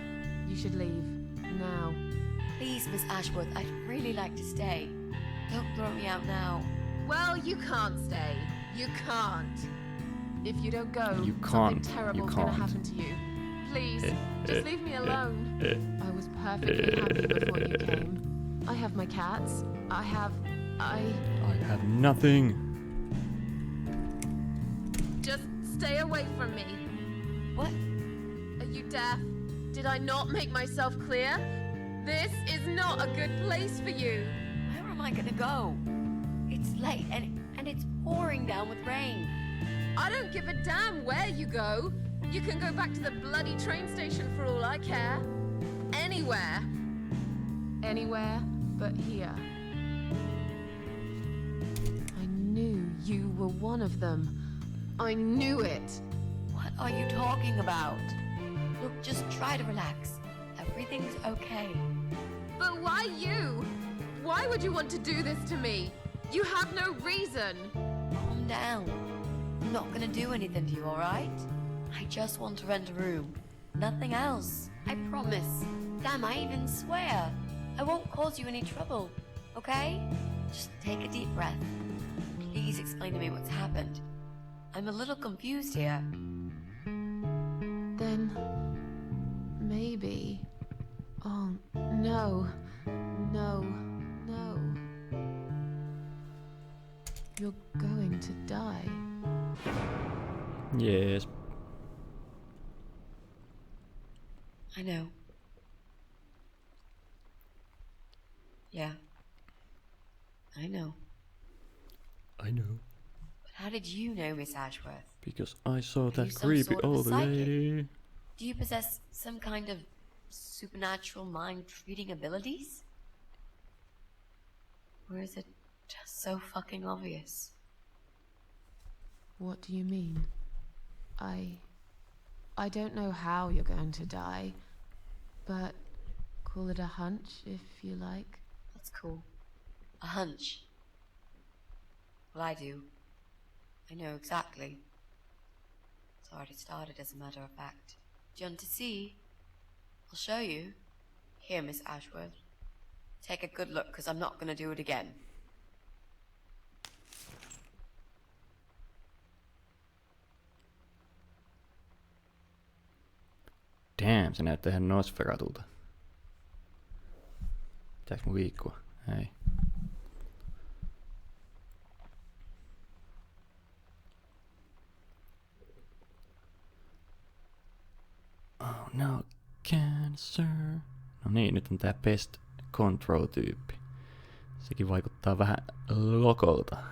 Speaker 3: You should leave. Now.
Speaker 11: Please, Miss Ashworth, I'd really like to stay. Don't throw me out now.
Speaker 3: Well, you can't stay. You can't. If you don't go,
Speaker 1: You
Speaker 3: something
Speaker 1: can't.
Speaker 3: terrible's
Speaker 1: You
Speaker 3: gonna
Speaker 1: can't.
Speaker 3: happen to you. Please, just leave me alone. I was perfectly happy before you came. I have my cats. I have
Speaker 1: nothing.
Speaker 3: Just stay away from me.
Speaker 11: What?
Speaker 3: Are you deaf? Did I not make myself clear? This is not a good place for you.
Speaker 11: Where am I gonna go? It's late and it's pouring down with rain.
Speaker 3: I don't give a damn where you go. You can go back to the bloody train station for all I care. Anywhere. Anywhere but here. I knew you were one of them. I knew it.
Speaker 11: What are you talking about? Look, just try to relax. Everything's okay.
Speaker 3: But why you? Why would you want to do this to me? You have no reason.
Speaker 11: Calm down. I'm not gonna do anything to you, alright? I just want to rent a room. Nothing else. I promise. Damn, I even swear. I won't cause you any trouble, okay? Just take a deep breath. Please explain to me what's happened. I'm a little confused here.
Speaker 3: Then maybe. Oh, no. No. No. You're going to die.
Speaker 1: Yes.
Speaker 11: I know. Yeah. I know.
Speaker 1: I know.
Speaker 11: But how did you know, Miss Ashworth?
Speaker 1: Because I saw
Speaker 11: Are you
Speaker 1: that
Speaker 11: some
Speaker 1: creepy
Speaker 11: sort of a
Speaker 1: old
Speaker 11: psychic?
Speaker 1: lady.
Speaker 11: Do you possess some kind of supernatural mind-reading abilities? Or is it just so fucking obvious?
Speaker 3: What do you mean? I don't know how you're going to die, but call it a hunch if you like.
Speaker 11: That's cool. A hunch. Well, I do. I know exactly. It's already started, as a matter of fact. Do you want to see? I'll show you. Here, Miss Ashworth. Take a good look, because I'm not going to do it again.
Speaker 1: Damn, se näyttää ihan Nosferatulta. Pitääks mun liikkua? Ei. Oh no, cancer. No niin, nyt on tää pest control-tyyppi. Sekin vaikuttaa vähän lokolta.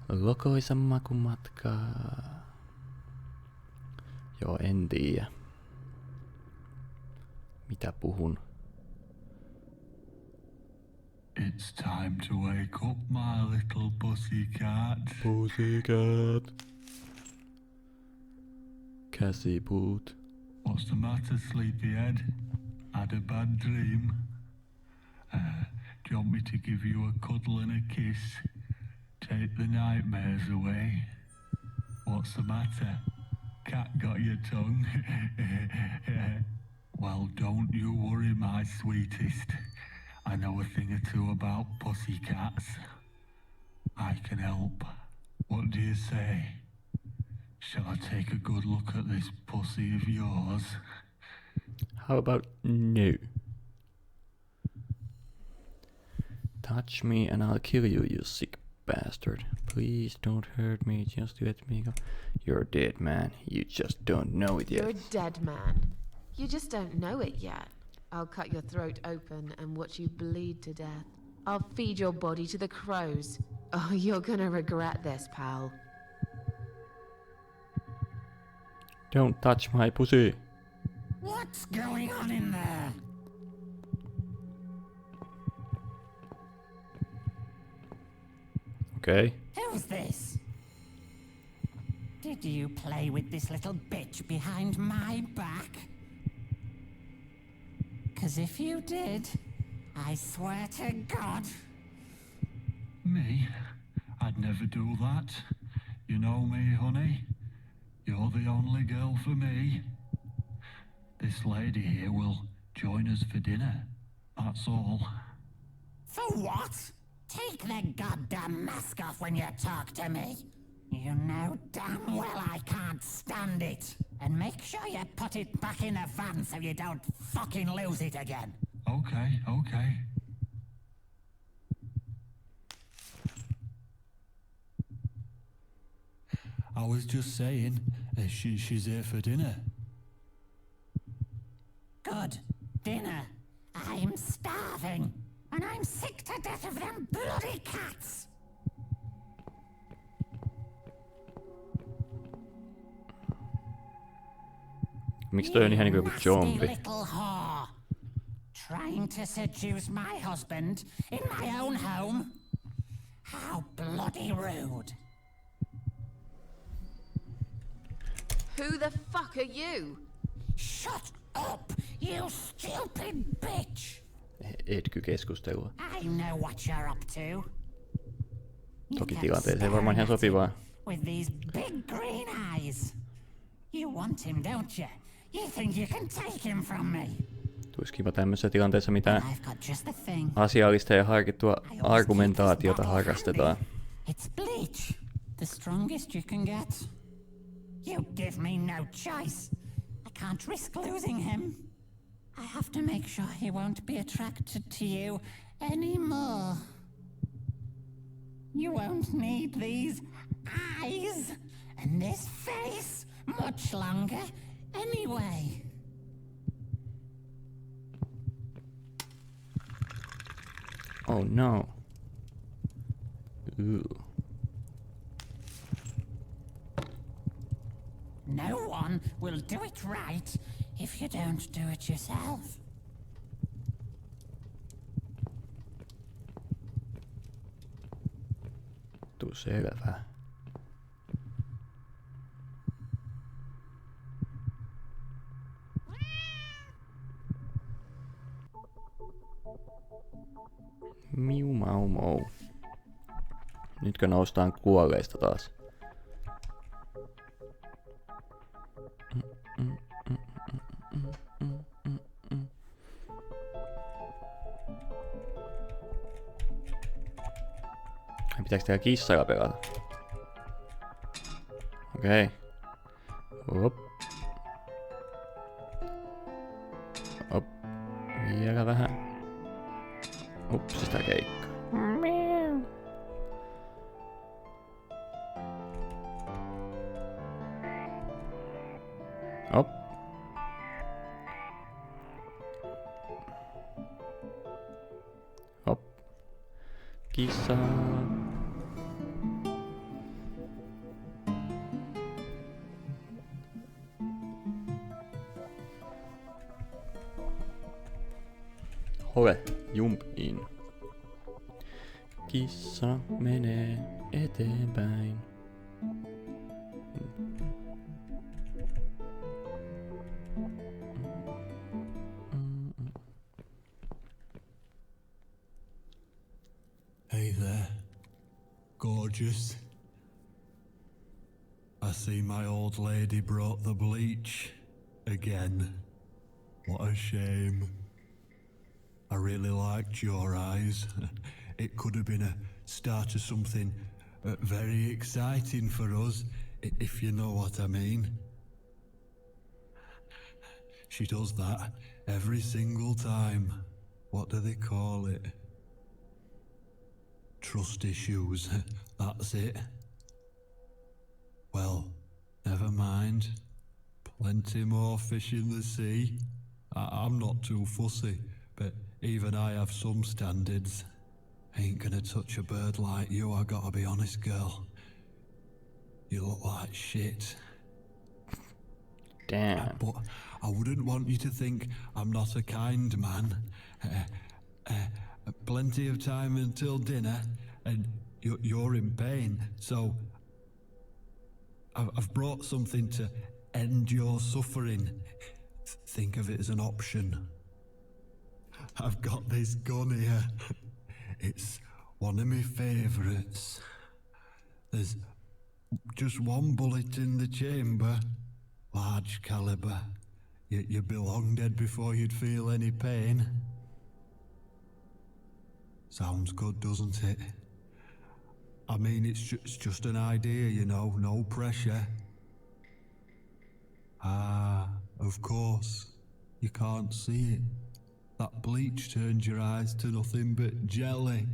Speaker 1: Lokoisa makumatka. Joo, en tiedä. Mitä puhun?
Speaker 8: It's time to wake up, my little pussycat.
Speaker 1: Pussycat. Käsipuut.
Speaker 8: What's the matter, sleepyhead? Had a bad dream? Do you want me to give you a cuddle and a kiss? Take the nightmares away? What's the matter? Cat got your tongue? Well, don't you worry, my sweetest. I know a thing or two about pussycats. I can help. What do you say? Shall I take a good look at this pussy of yours?
Speaker 1: How about no? Touch me and I'll kill you, you sick bastard. Please don't hurt me, just let me go. You're dead, man. You just don't know it yet.
Speaker 3: You're a dead man. You just don't know it yet. I'll cut your throat open and watch you bleed to death. I'll feed your body to the crows. Oh, you're gonna regret this, pal.
Speaker 1: Don't touch my pussy.
Speaker 12: What's going on in there?
Speaker 1: Okay.
Speaker 12: Who's this? Did you play with this little bitch behind my back? 'Cause if you did, I swear to God.
Speaker 13: Me? I'd never do that. You know me, honey. You're the only girl for me. This lady here will join us for dinner. That's all.
Speaker 12: For what? Take the goddamn mask off when you talk to me. You know damn well I can't stand it. And make sure you put it back in the van so you don't fucking lose it again.
Speaker 13: Okay, okay. I was just saying, she's here for dinner.
Speaker 12: Good. Dinner. I'm starving. And I'm sick to death of them bloody cats.
Speaker 1: Miksi toi on ihan niinku joku zombi?
Speaker 12: Little whore. Trying to seduce my husband in my own home? How bloody rude.
Speaker 3: Who the fuck are you?
Speaker 12: Shut up, you stupid bitch.
Speaker 1: Etky-keskustelua.
Speaker 12: I know what you're up to.
Speaker 1: Toki tilanteeseen varmaan ihan sopivaa.
Speaker 12: With these big green eyes. You want him, don't you? You think you can take him from me?
Speaker 1: Tuis kiva tämmöisessä tilanteessa mitään asiallista ja harkittua argumentaatiota harrastetaan.
Speaker 12: It's bleach. The strongest you can get. You give me no choice. I can't risk losing him. I have to make sure he won't be attracted to you anymore. You won't need these eyes and this face much longer anyway.
Speaker 1: Oh no. Ooh.
Speaker 12: No one will do it right if you don't do it yourself.
Speaker 1: Tuu selvä. Miu mau mau. Nytkö noustaan kuolleista taas? Pitääkö täällä kissalla pelata? Okei. Hop. Hop. Vielä vähän. Ups, sitä keikkaa. Hop. Hop. Kissa. Ole, jump in. Kissa menee eteenpäin.
Speaker 13: Hey there, gorgeous. I see my old lady brought the bleach again. What a shame. I really liked your eyes. It could have been a start of something very exciting for us, if you know what I mean. She does that every single time. What do they call it? Trust issues, that's it. Well, never mind. Plenty more fish in the sea. I'm not too fussy, but even I have some standards. Ain't gonna touch a bird like you, I gotta be honest, girl. You look like shit.
Speaker 1: Damn.
Speaker 13: But I wouldn't want you to think I'm not a kind man. Plenty of time until dinner, and you're in pain, so I've brought something to end your suffering. Think of it as an option. I've got this gun here. It's one of my favourites. There's just one bullet in the chamber. Large caliber. You'd be long dead before you'd feel any pain. Sounds good, doesn't it? I mean, it's just an idea, you know, no pressure. Ah, of course. You can't see it. That bleach turns your eyes to nothing but jelly.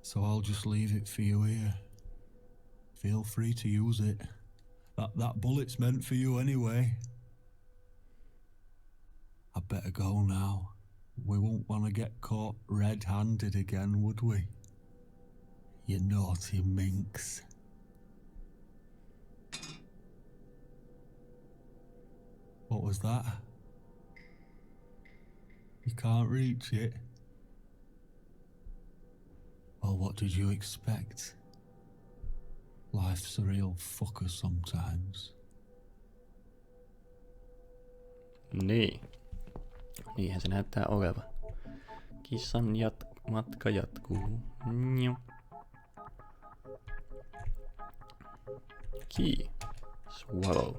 Speaker 13: So I'll just leave it for you here. Feel free to use it. That bullet's meant for you anyway. I'd better go now. We won't want to get caught red-handed again, would we? You naughty minx. What was that? You can't reach it? Well, what did you expect? Life's a real fucker sometimes.
Speaker 1: Niin. Niinhän se näyttää olevan. Kissan matka jatkuu. Njo. Key. Swallow.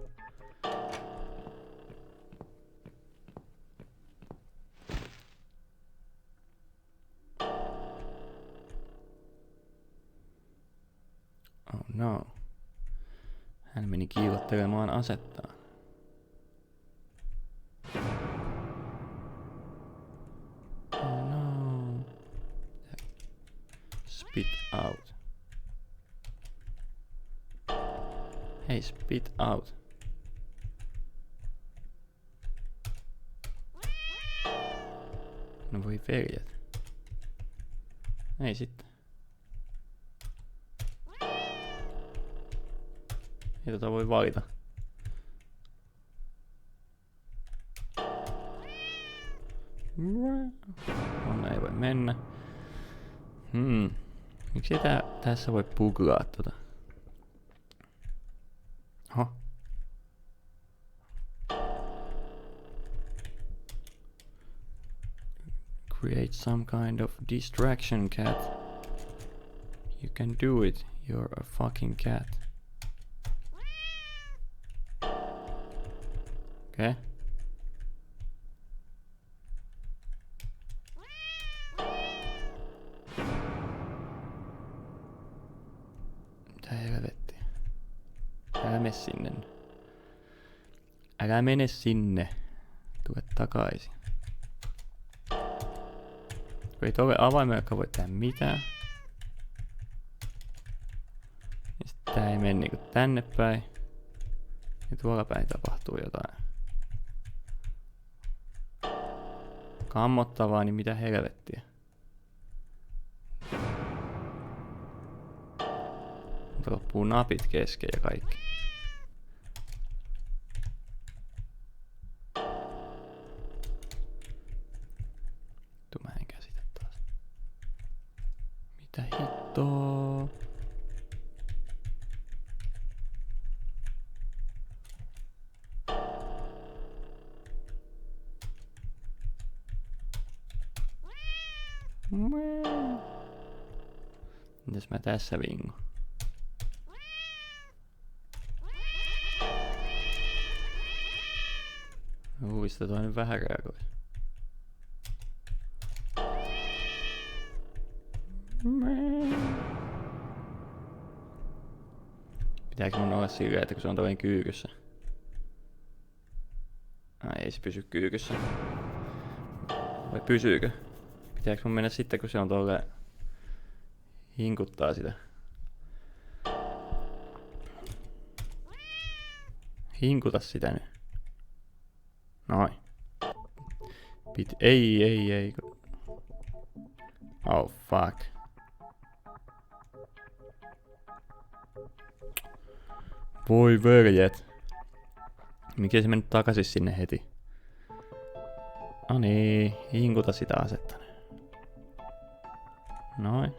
Speaker 1: Oh no. Hän meni kiilottelemaan asettaan. Oh no. Spit out. Hey, spit out. No voi veljet. Ei sitten. Ei tota voi valita. Onne ei voi mennä. Miksi tässä voi puglaa tota? Oho. Create some kind of distraction, cat. You can do it. You're a fucking cat. Okay. Mitä helvettiä? Älä mene sinne. Älä mene sinne. Tule takaisin. Ei tolle avaimella voi tehdä mitään. Ja sitten tää ei mene niinku tänne päin. Ja tuolla päin tapahtuu jotain. Kammottavaa, niin mitä helvettiä. Mutta loppuu napit kesken ja kaikki. Mä en käsitä taas. Mitä hittoa? Mitäs mä tässä vingo? Sitä toinen vähän reagoi. Pitääkö mun olla silleen, että kun se on toinen kyykyssä? Ai ei se pysy kyykyssä. Vai pysyykö? Pitääkö mun mennä sitten, kun se on tolleen hinkuttaa sitä? Hinkuta sitä nyt. Noin. Ei. Oh fuck. Voi veljet. Mikä se meni takaisin sinne heti? No niin, hinkuta sitä asetta. Noin.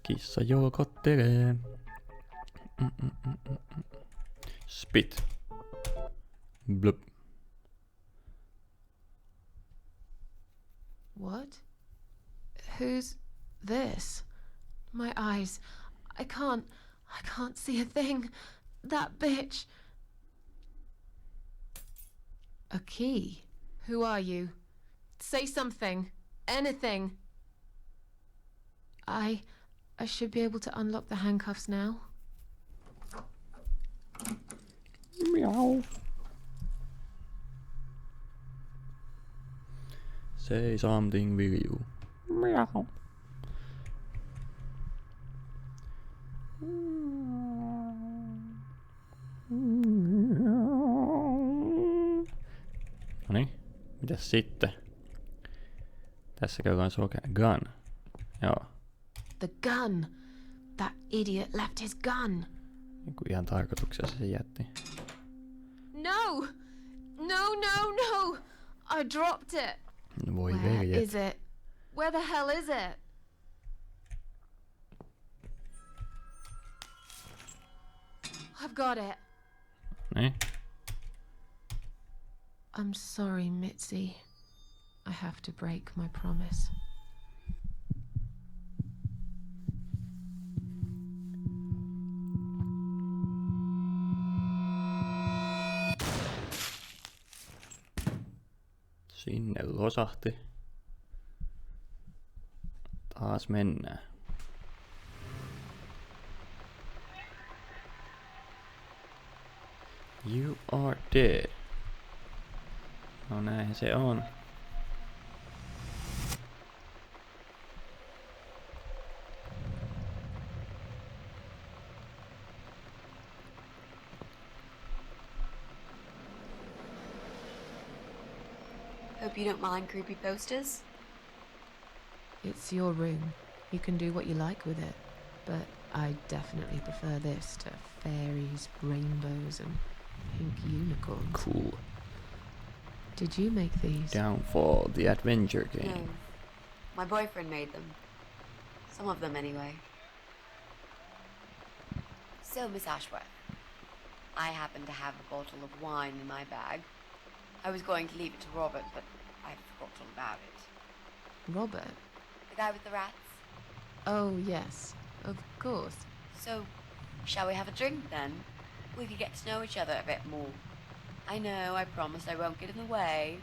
Speaker 1: Kissa joukottelee. Spit. Blup.
Speaker 3: What? Who's this? My eyes. I can't see a thing. That bitch. A key? Who are you? Say something. Anything. I should be able to unlock the handcuffs now.
Speaker 1: Meow. Say something, will you? Meow. Noniin, mitäs sitten? Tässä käydään sokea. Gun. Joo.
Speaker 3: The gun. That idiot left his gun.
Speaker 1: Niinku ihan tarkoituksessa se jätti.
Speaker 3: No! No, no, no! I dropped it.
Speaker 1: Voi
Speaker 3: Where
Speaker 1: veljet.
Speaker 3: is it? Where the hell is it? I've got it.
Speaker 1: Niin.
Speaker 3: I'm sorry, Mitzi. I have to break my promise.
Speaker 1: Sinne losahti. Taas mennään. You are dead. No näin se on.
Speaker 11: Hope you don't mind creepy posters.
Speaker 3: It's your room. You can do what you like with it. But I definitely prefer this to fairies, rainbows, and pink unicorns.
Speaker 1: Cool.
Speaker 3: Did you make these?
Speaker 1: Downfall, the adventure game.
Speaker 11: No. My boyfriend made them. Some of them, anyway. So, Miss Ashworth, I happen to have a bottle of wine in my bag. I was going to leave it to Robert, but I forgot all about it.
Speaker 3: Robert?
Speaker 11: The guy with the rats?
Speaker 3: Oh, yes. Of course.
Speaker 11: So, shall we have a drink then? We could get to know each other a bit more. I know, I promise I won't get in the way.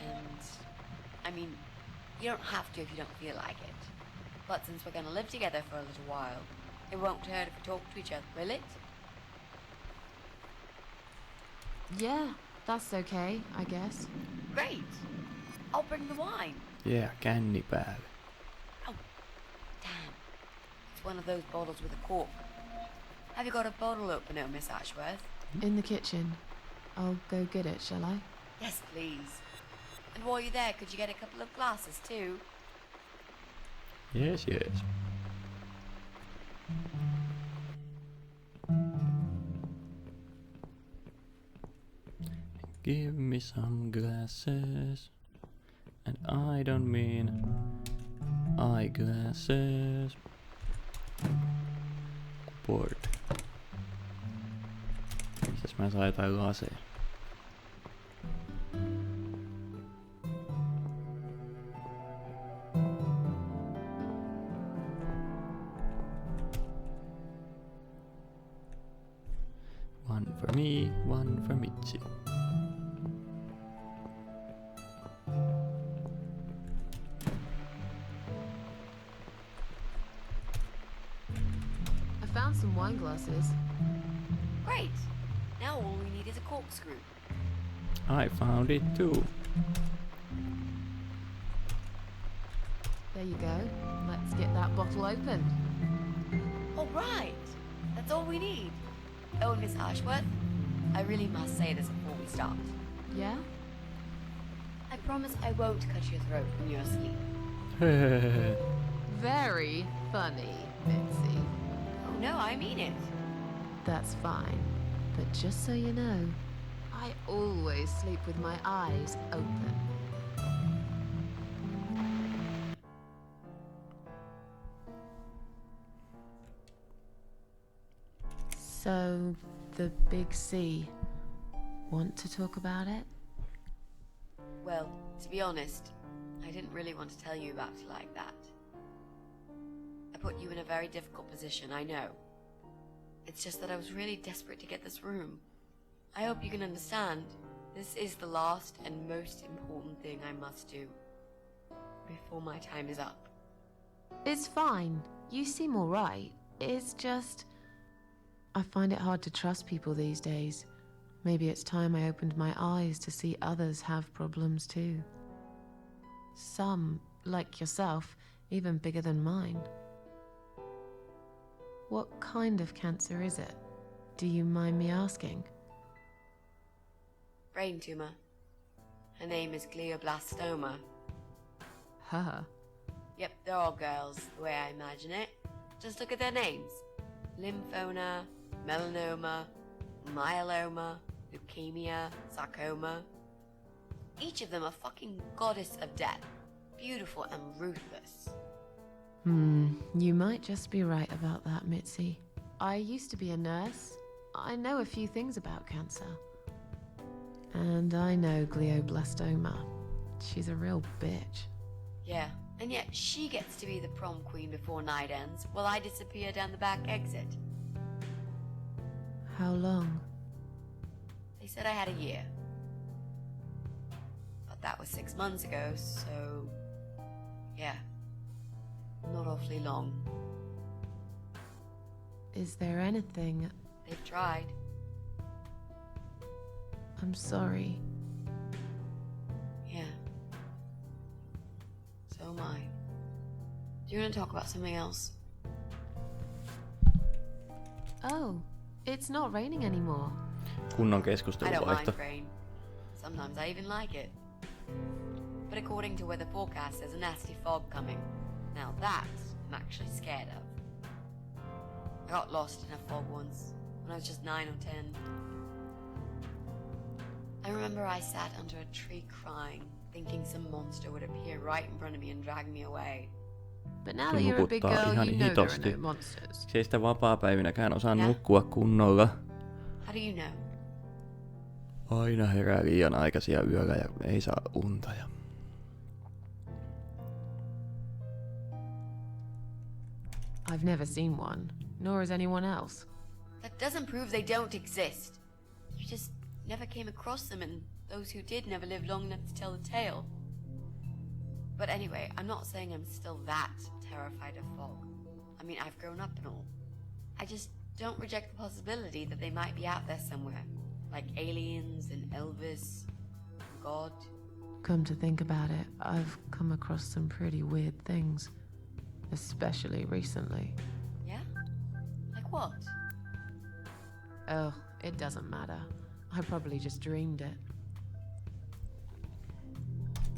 Speaker 11: And, I mean, you don't have to if you don't feel like it. But since we're gonna live together for a little while, it won't hurt if we talk to each other, will it?
Speaker 3: Yeah, that's okay, I guess.
Speaker 11: Great! I'll bring the wine.
Speaker 1: Yeah, candy bag.
Speaker 11: Oh, damn. It's one of those bottles with a cork. Have you got a bottle opener, Miss Ashworth?
Speaker 3: In the kitchen. I'll go get it, shall I?
Speaker 11: Yes, please. And while you're there, could you get a couple of glasses too?
Speaker 1: Yes, yes. Give me some glasses. And I don't mean eyeglasses. Bored. Mitäs mä saan jotain laseja? One for me, one for Mitzi.
Speaker 3: I found some wine glasses.
Speaker 11: Great! Now all we need is a corkscrew.
Speaker 1: I found it too.
Speaker 3: There you go. Let's get that bottle open.
Speaker 11: All right! That's all we need. Oh, and Miss Ashworth, I really must say this before we start.
Speaker 3: Yeah?
Speaker 11: I promise I won't cut your throat when you're asleep.
Speaker 3: Very funny, Mitzi.
Speaker 11: Oh no, I mean it.
Speaker 3: That's fine. But just so you know, I always sleep with my eyes open. So, the big C. Want to talk about it?
Speaker 11: Well, to be honest, I didn't really want to tell you about it like that. I put you in a very difficult position, I know. It's just that I was really desperate to get this room. I hope you can understand. This is the last and most important thing I must do before my time is up.
Speaker 3: It's fine. You seem alright. It's just... I find it hard to trust people these days. Maybe it's time I opened my eyes to see others have problems too. Some, like yourself, even bigger than mine. What kind of cancer is it? Do you mind me asking?
Speaker 11: Brain tumor. Her name is glioblastoma.
Speaker 3: Huh.
Speaker 11: Yep, they're all girls, the way I imagine it. Just look at their names. Lymphoma, melanoma, myeloma, leukemia, sarcoma. Each of them a fucking goddess of death. Beautiful and ruthless.
Speaker 3: You might just be right about that, Mitzi. I used to be a nurse. I know a few things about cancer. And I know glioblastoma. She's a real bitch.
Speaker 11: Yeah, and yet she gets to be the prom queen before night ends, while I disappear down the back exit.
Speaker 3: How long?
Speaker 11: They said I had a year. But that was 6 months ago, so... yeah. Not awfully long.
Speaker 3: Is there anything...
Speaker 11: They've tried.
Speaker 3: I'm sorry.
Speaker 11: Yeah. So am I. Do you want to talk about something else?
Speaker 3: Oh, it's not raining anymore.
Speaker 1: Kunnon
Speaker 11: I don't
Speaker 1: keskusteluvaihto.
Speaker 11: mind rain. Sometimes I even like it. But according to weather forecast, there's a nasty fog coming. Now that I'm actually scared of. I got lost in a fog once, when I was just 9 or 10. I remember I sat under a tree crying, thinking some monster would appear right in front of me and drag me away.
Speaker 3: But now that you're a big girl, you know there are no monsters.
Speaker 1: Se ei sitä vapaapäivinäkään osaa nukkua kunnolla.
Speaker 11: How do you know?
Speaker 1: Aina herää liian aikaisia yöllä ja ei saa unta.
Speaker 3: I've never seen one, nor has anyone else.
Speaker 11: That doesn't prove they don't exist. You just never came across them, and those who did never lived long enough to tell the tale. But anyway, I'm not saying I'm still that terrified of fog. I mean, I've grown up and all. I just don't reject the possibility that they might be out there somewhere. Like aliens and Elvis, and God.
Speaker 3: Come to think about it, I've come across some pretty weird things. Especially recently.
Speaker 11: Yeah? Like what?
Speaker 3: Oh, it doesn't matter. I probably just dreamed it.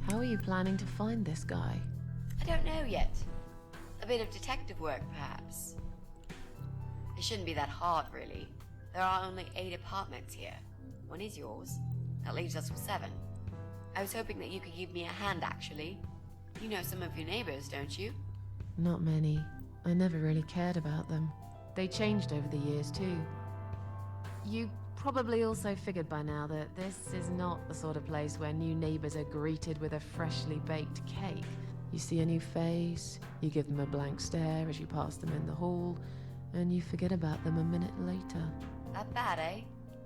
Speaker 3: How are you planning to find this guy?
Speaker 11: I don't know yet. A bit of detective work, perhaps. It shouldn't be that hard, really. There are only 8 apartments here. One is yours. That leaves us with 7. I was hoping that you could give me a hand, actually. You know some of your neighbors, don't you?
Speaker 3: Not many. I never really cared about them. They changed over the years too. You probably also figured by now that this is not the sort of place where new neighbors are greeted with a freshly baked cake. You see a new face, you give them a blank stare as you pass them in the hall, and you forget about them a minute later.
Speaker 11: That bad, eh?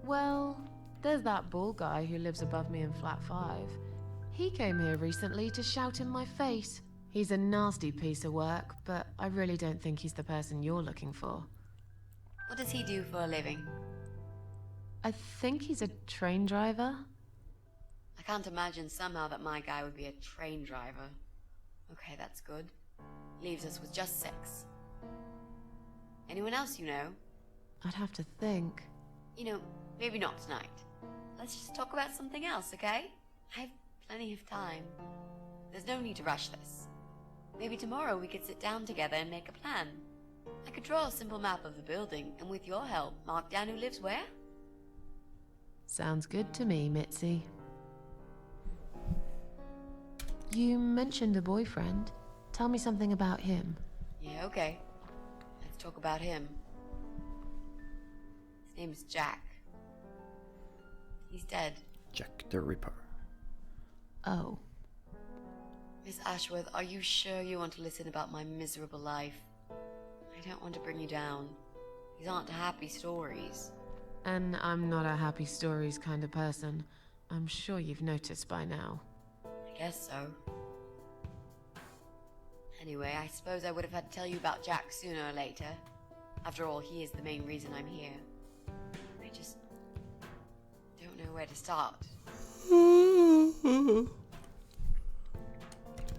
Speaker 3: Well, there's that bald guy who lives above me in flat 5. He came here recently to shout in my face. He's a nasty piece of work, but I really don't think he's the person you're looking for.
Speaker 11: What does he do for a living?
Speaker 3: I think he's a train driver.
Speaker 11: I can't imagine somehow that my guy would be a train driver. Okay, that's good. Leaves us with just 6. Anyone else you know?
Speaker 3: I'd have to think.
Speaker 11: You know, maybe not tonight. Let's just talk about something else, okay? I have plenty of time. There's no need to rush this. Maybe tomorrow we could sit down together and make a plan. I could draw a simple map of the building, and with your help, mark down who lives where.
Speaker 3: Sounds good to me, Mitzi. You mentioned a boyfriend. Tell me something about him.
Speaker 11: Yeah, okay. Let's talk about him. His name is Jack. He's dead.
Speaker 1: Jack the Ripper.
Speaker 3: Oh.
Speaker 11: Miss Ashworth, are you sure you want to listen about my miserable life? I don't want to bring you down. These aren't happy stories.
Speaker 3: And I'm not a happy stories kind of person. I'm sure you've noticed by now.
Speaker 11: I guess so. Anyway, I suppose I would have had to tell you about Jack sooner or later. After all, he is the main reason I'm here. I just don't know where to start.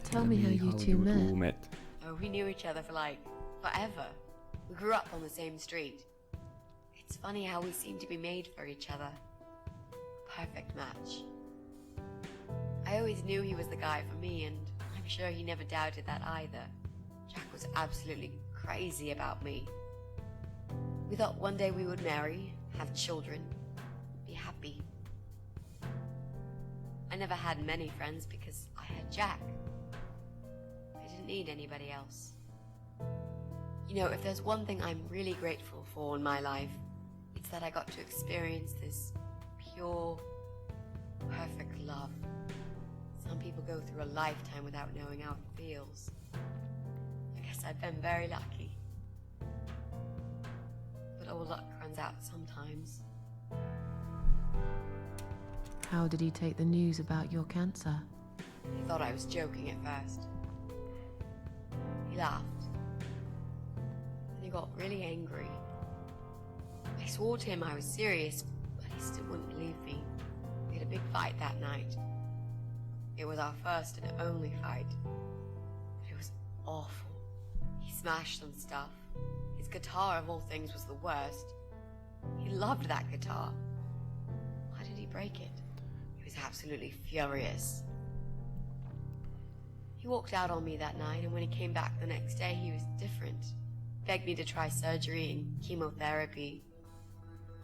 Speaker 3: Tell me how you two met.
Speaker 11: Oh, we knew each other for like forever. We grew up on the same street. It's funny how we seem to be made for each other. Perfect match. I always knew he was the guy for me, and I'm sure he never doubted that either. Jack was absolutely crazy about me. We thought one day we would marry, have children, be happy. I never had many friends because I had Jack. I didn't need anybody else. You know, if there's one thing I'm really grateful for in my life, it's that I got to experience this pure, perfect love. Some people go through a lifetime without knowing how it feels. I guess I've been very lucky. But all luck runs out sometimes.
Speaker 3: How did he take the news about your cancer?
Speaker 11: He thought I was joking at first. He laughed. Then he got really angry. I swore to him I was serious, but he still wouldn't believe me. We had a big fight that night. It was our first and only fight. But it was awful. He smashed some stuff. His guitar, of all things, was the worst. He loved that guitar. Why did he break it? He was absolutely furious. He walked out on me that night, and when he came back the next day, he was different. Begged me to try surgery and chemotherapy.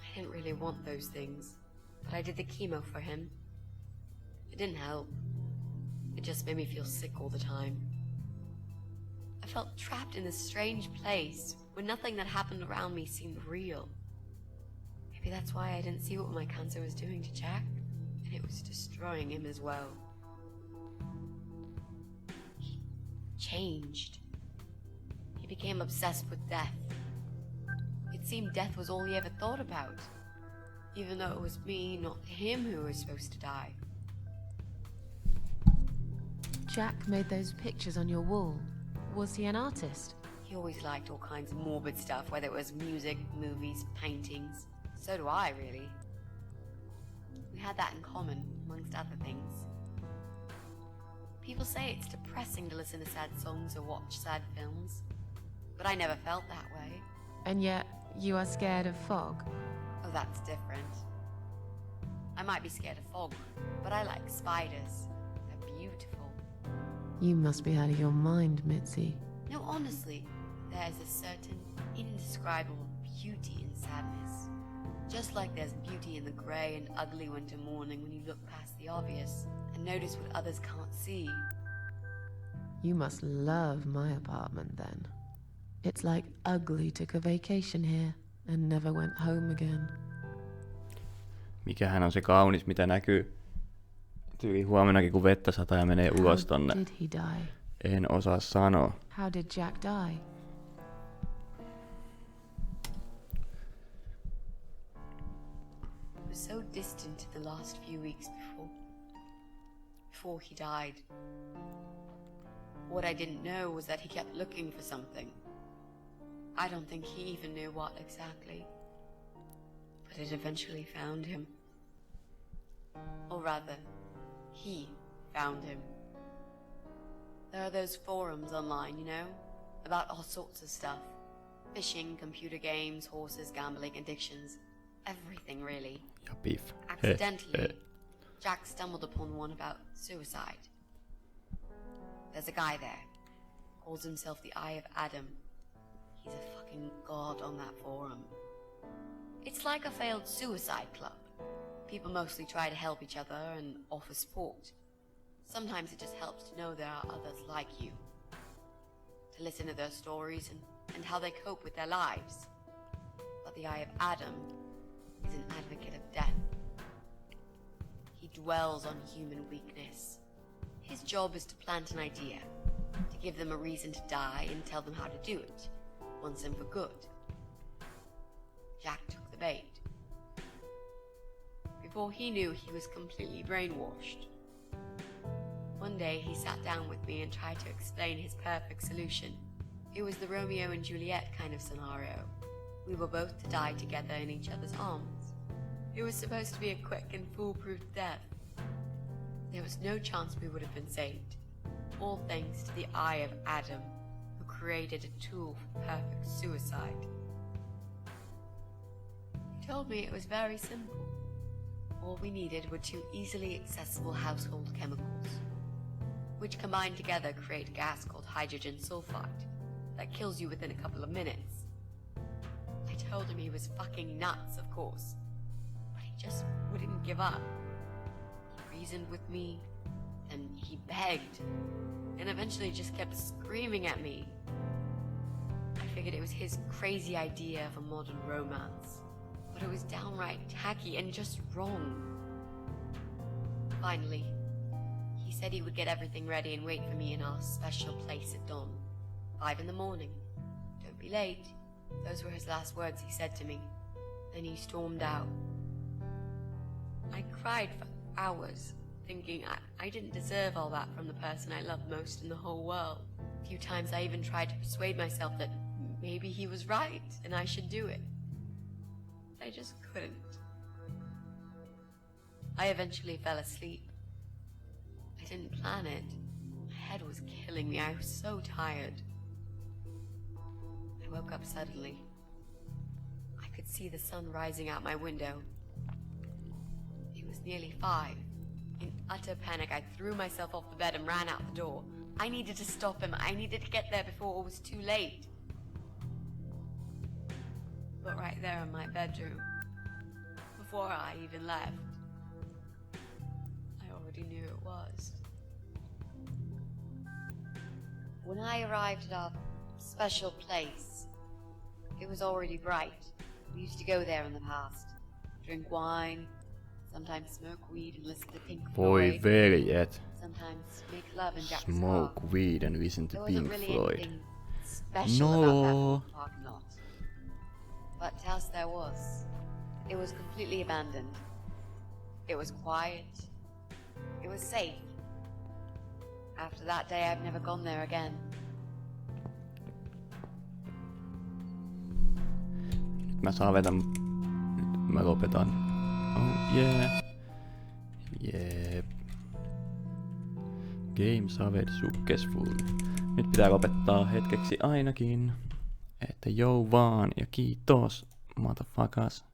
Speaker 11: I didn't really want those things, but I did the chemo for him. It didn't help. It just made me feel sick all the time. I felt trapped in this strange place where nothing that happened around me seemed real. Maybe that's why I didn't see what my cancer was doing to Jack, and it was destroying him as well. He changed. He became obsessed with death. It seemed death was all he ever thought about, even though it was me, not him, who was supposed to die.
Speaker 3: Jack made those pictures on your wall. Was he an artist?
Speaker 11: He always liked all kinds of morbid stuff, whether it was music, movies, paintings. So do I, really. We had that in common, amongst other things. People say it's depressing to listen to sad songs or watch sad films, but I never felt that way.
Speaker 3: And yet, you are scared of fog?
Speaker 11: Oh, that's different. I might be scared of fog, but I like spiders. They're beautiful.
Speaker 3: You must be out of your mind, Mitzi.
Speaker 11: No, honestly, there's a certain indescribable beauty in sadness. Just like there's beauty in the grey and ugly winter morning when you look past the obvious and notice what others can't see.
Speaker 3: You must love my apartment then. It's like Ugly took a vacation here and never went home again.
Speaker 1: Mikähän on se kaunis, mitä näkyy? Tyyli huomenakin, kun vettä sataa ja menee ulos tonne.
Speaker 3: How did he die?
Speaker 1: En osaa sanoa.
Speaker 3: How did Jack die?
Speaker 11: It was so distant the last few weeks before he died. What I didn't know was that he kept looking for something. I don't think he even knew what exactly. But it eventually found him. Or rather, he found him. There are those forums online, you know, about all sorts of stuff. Fishing, computer games, horses, gambling, addictions. Everything, really.
Speaker 1: Ja beef.
Speaker 11: Accidentally, Jack stumbled upon one about suicide. There's a guy there. Calls himself the Eye of Adam. He's a fucking god on that forum. It's like a failed suicide club. People mostly try to help each other and offer support. Sometimes it just helps to know there are others like you. To listen to their stories and how they cope with their lives. But the Eye of Adam is an advocate of death. He dwells on human weakness. His job is to plant an idea, to give them a reason to die and tell them how to do it, once and for good. Jack took the bait. Before he knew, he was completely brainwashed. One day he sat down with me and tried to explain his perfect solution. It was the Romeo and Juliet kind of scenario. We were both to die together in each other's arms. It was supposed to be a quick and foolproof death. There was no chance we would have been saved. All thanks to the Eye of Adam, who created a tool for perfect suicide. He told me it was very simple. All we needed were 2 easily accessible household chemicals, which combined together create a gas called hydrogen sulfide that kills you within a couple of minutes. I told him he was fucking nuts, of course, but he just wouldn't give up. He reasoned with me, then he begged, and eventually just kept screaming at me. I figured it was his crazy idea of a modern romance, but it was downright tacky and just wrong. Finally, he said he would get everything ready and wait for me in our special place at dawn. 5 in the morning. Don't be late. Those were his last words he said to me. Then he stormed out. I cried for hours, thinking I didn't deserve all that from the person I loved most in the whole world. A few times I even tried to persuade myself that maybe he was right and I should do it. I just couldn't. I eventually fell asleep. I didn't plan it. My head was killing me. I was so tired. I woke up suddenly. I could see the sun rising out my window. It was nearly 5. In utter panic, I threw myself off the bed and ran out the door. I needed to stop him. I needed to get there before it was too late. But right there in my bedroom, before I even left, I already knew it was. When I arrived at our special place, it was already bright. We used to go there in the past, drink wine, sometimes smoke weed and listen to Pink
Speaker 1: Voi
Speaker 11: Floyd.
Speaker 1: veljet.
Speaker 11: Sometimes make love in Jack's
Speaker 1: Smoke
Speaker 11: car.
Speaker 1: weed and listen to
Speaker 11: There wasn't
Speaker 1: Pink
Speaker 11: really
Speaker 1: Floyd.
Speaker 11: anything special about that little parking lot. But else there was. It was completely abandoned. It was quiet. It was safe. After that day, I've never gone there again.
Speaker 1: Nyt mä saan vetä. Nyt mä lopetan. Oh yeah. Jep. Game saved successful. Nyt pitää lopettaa hetkeksi ainakin. Että joo vaan ja kiitos, motherfuckers.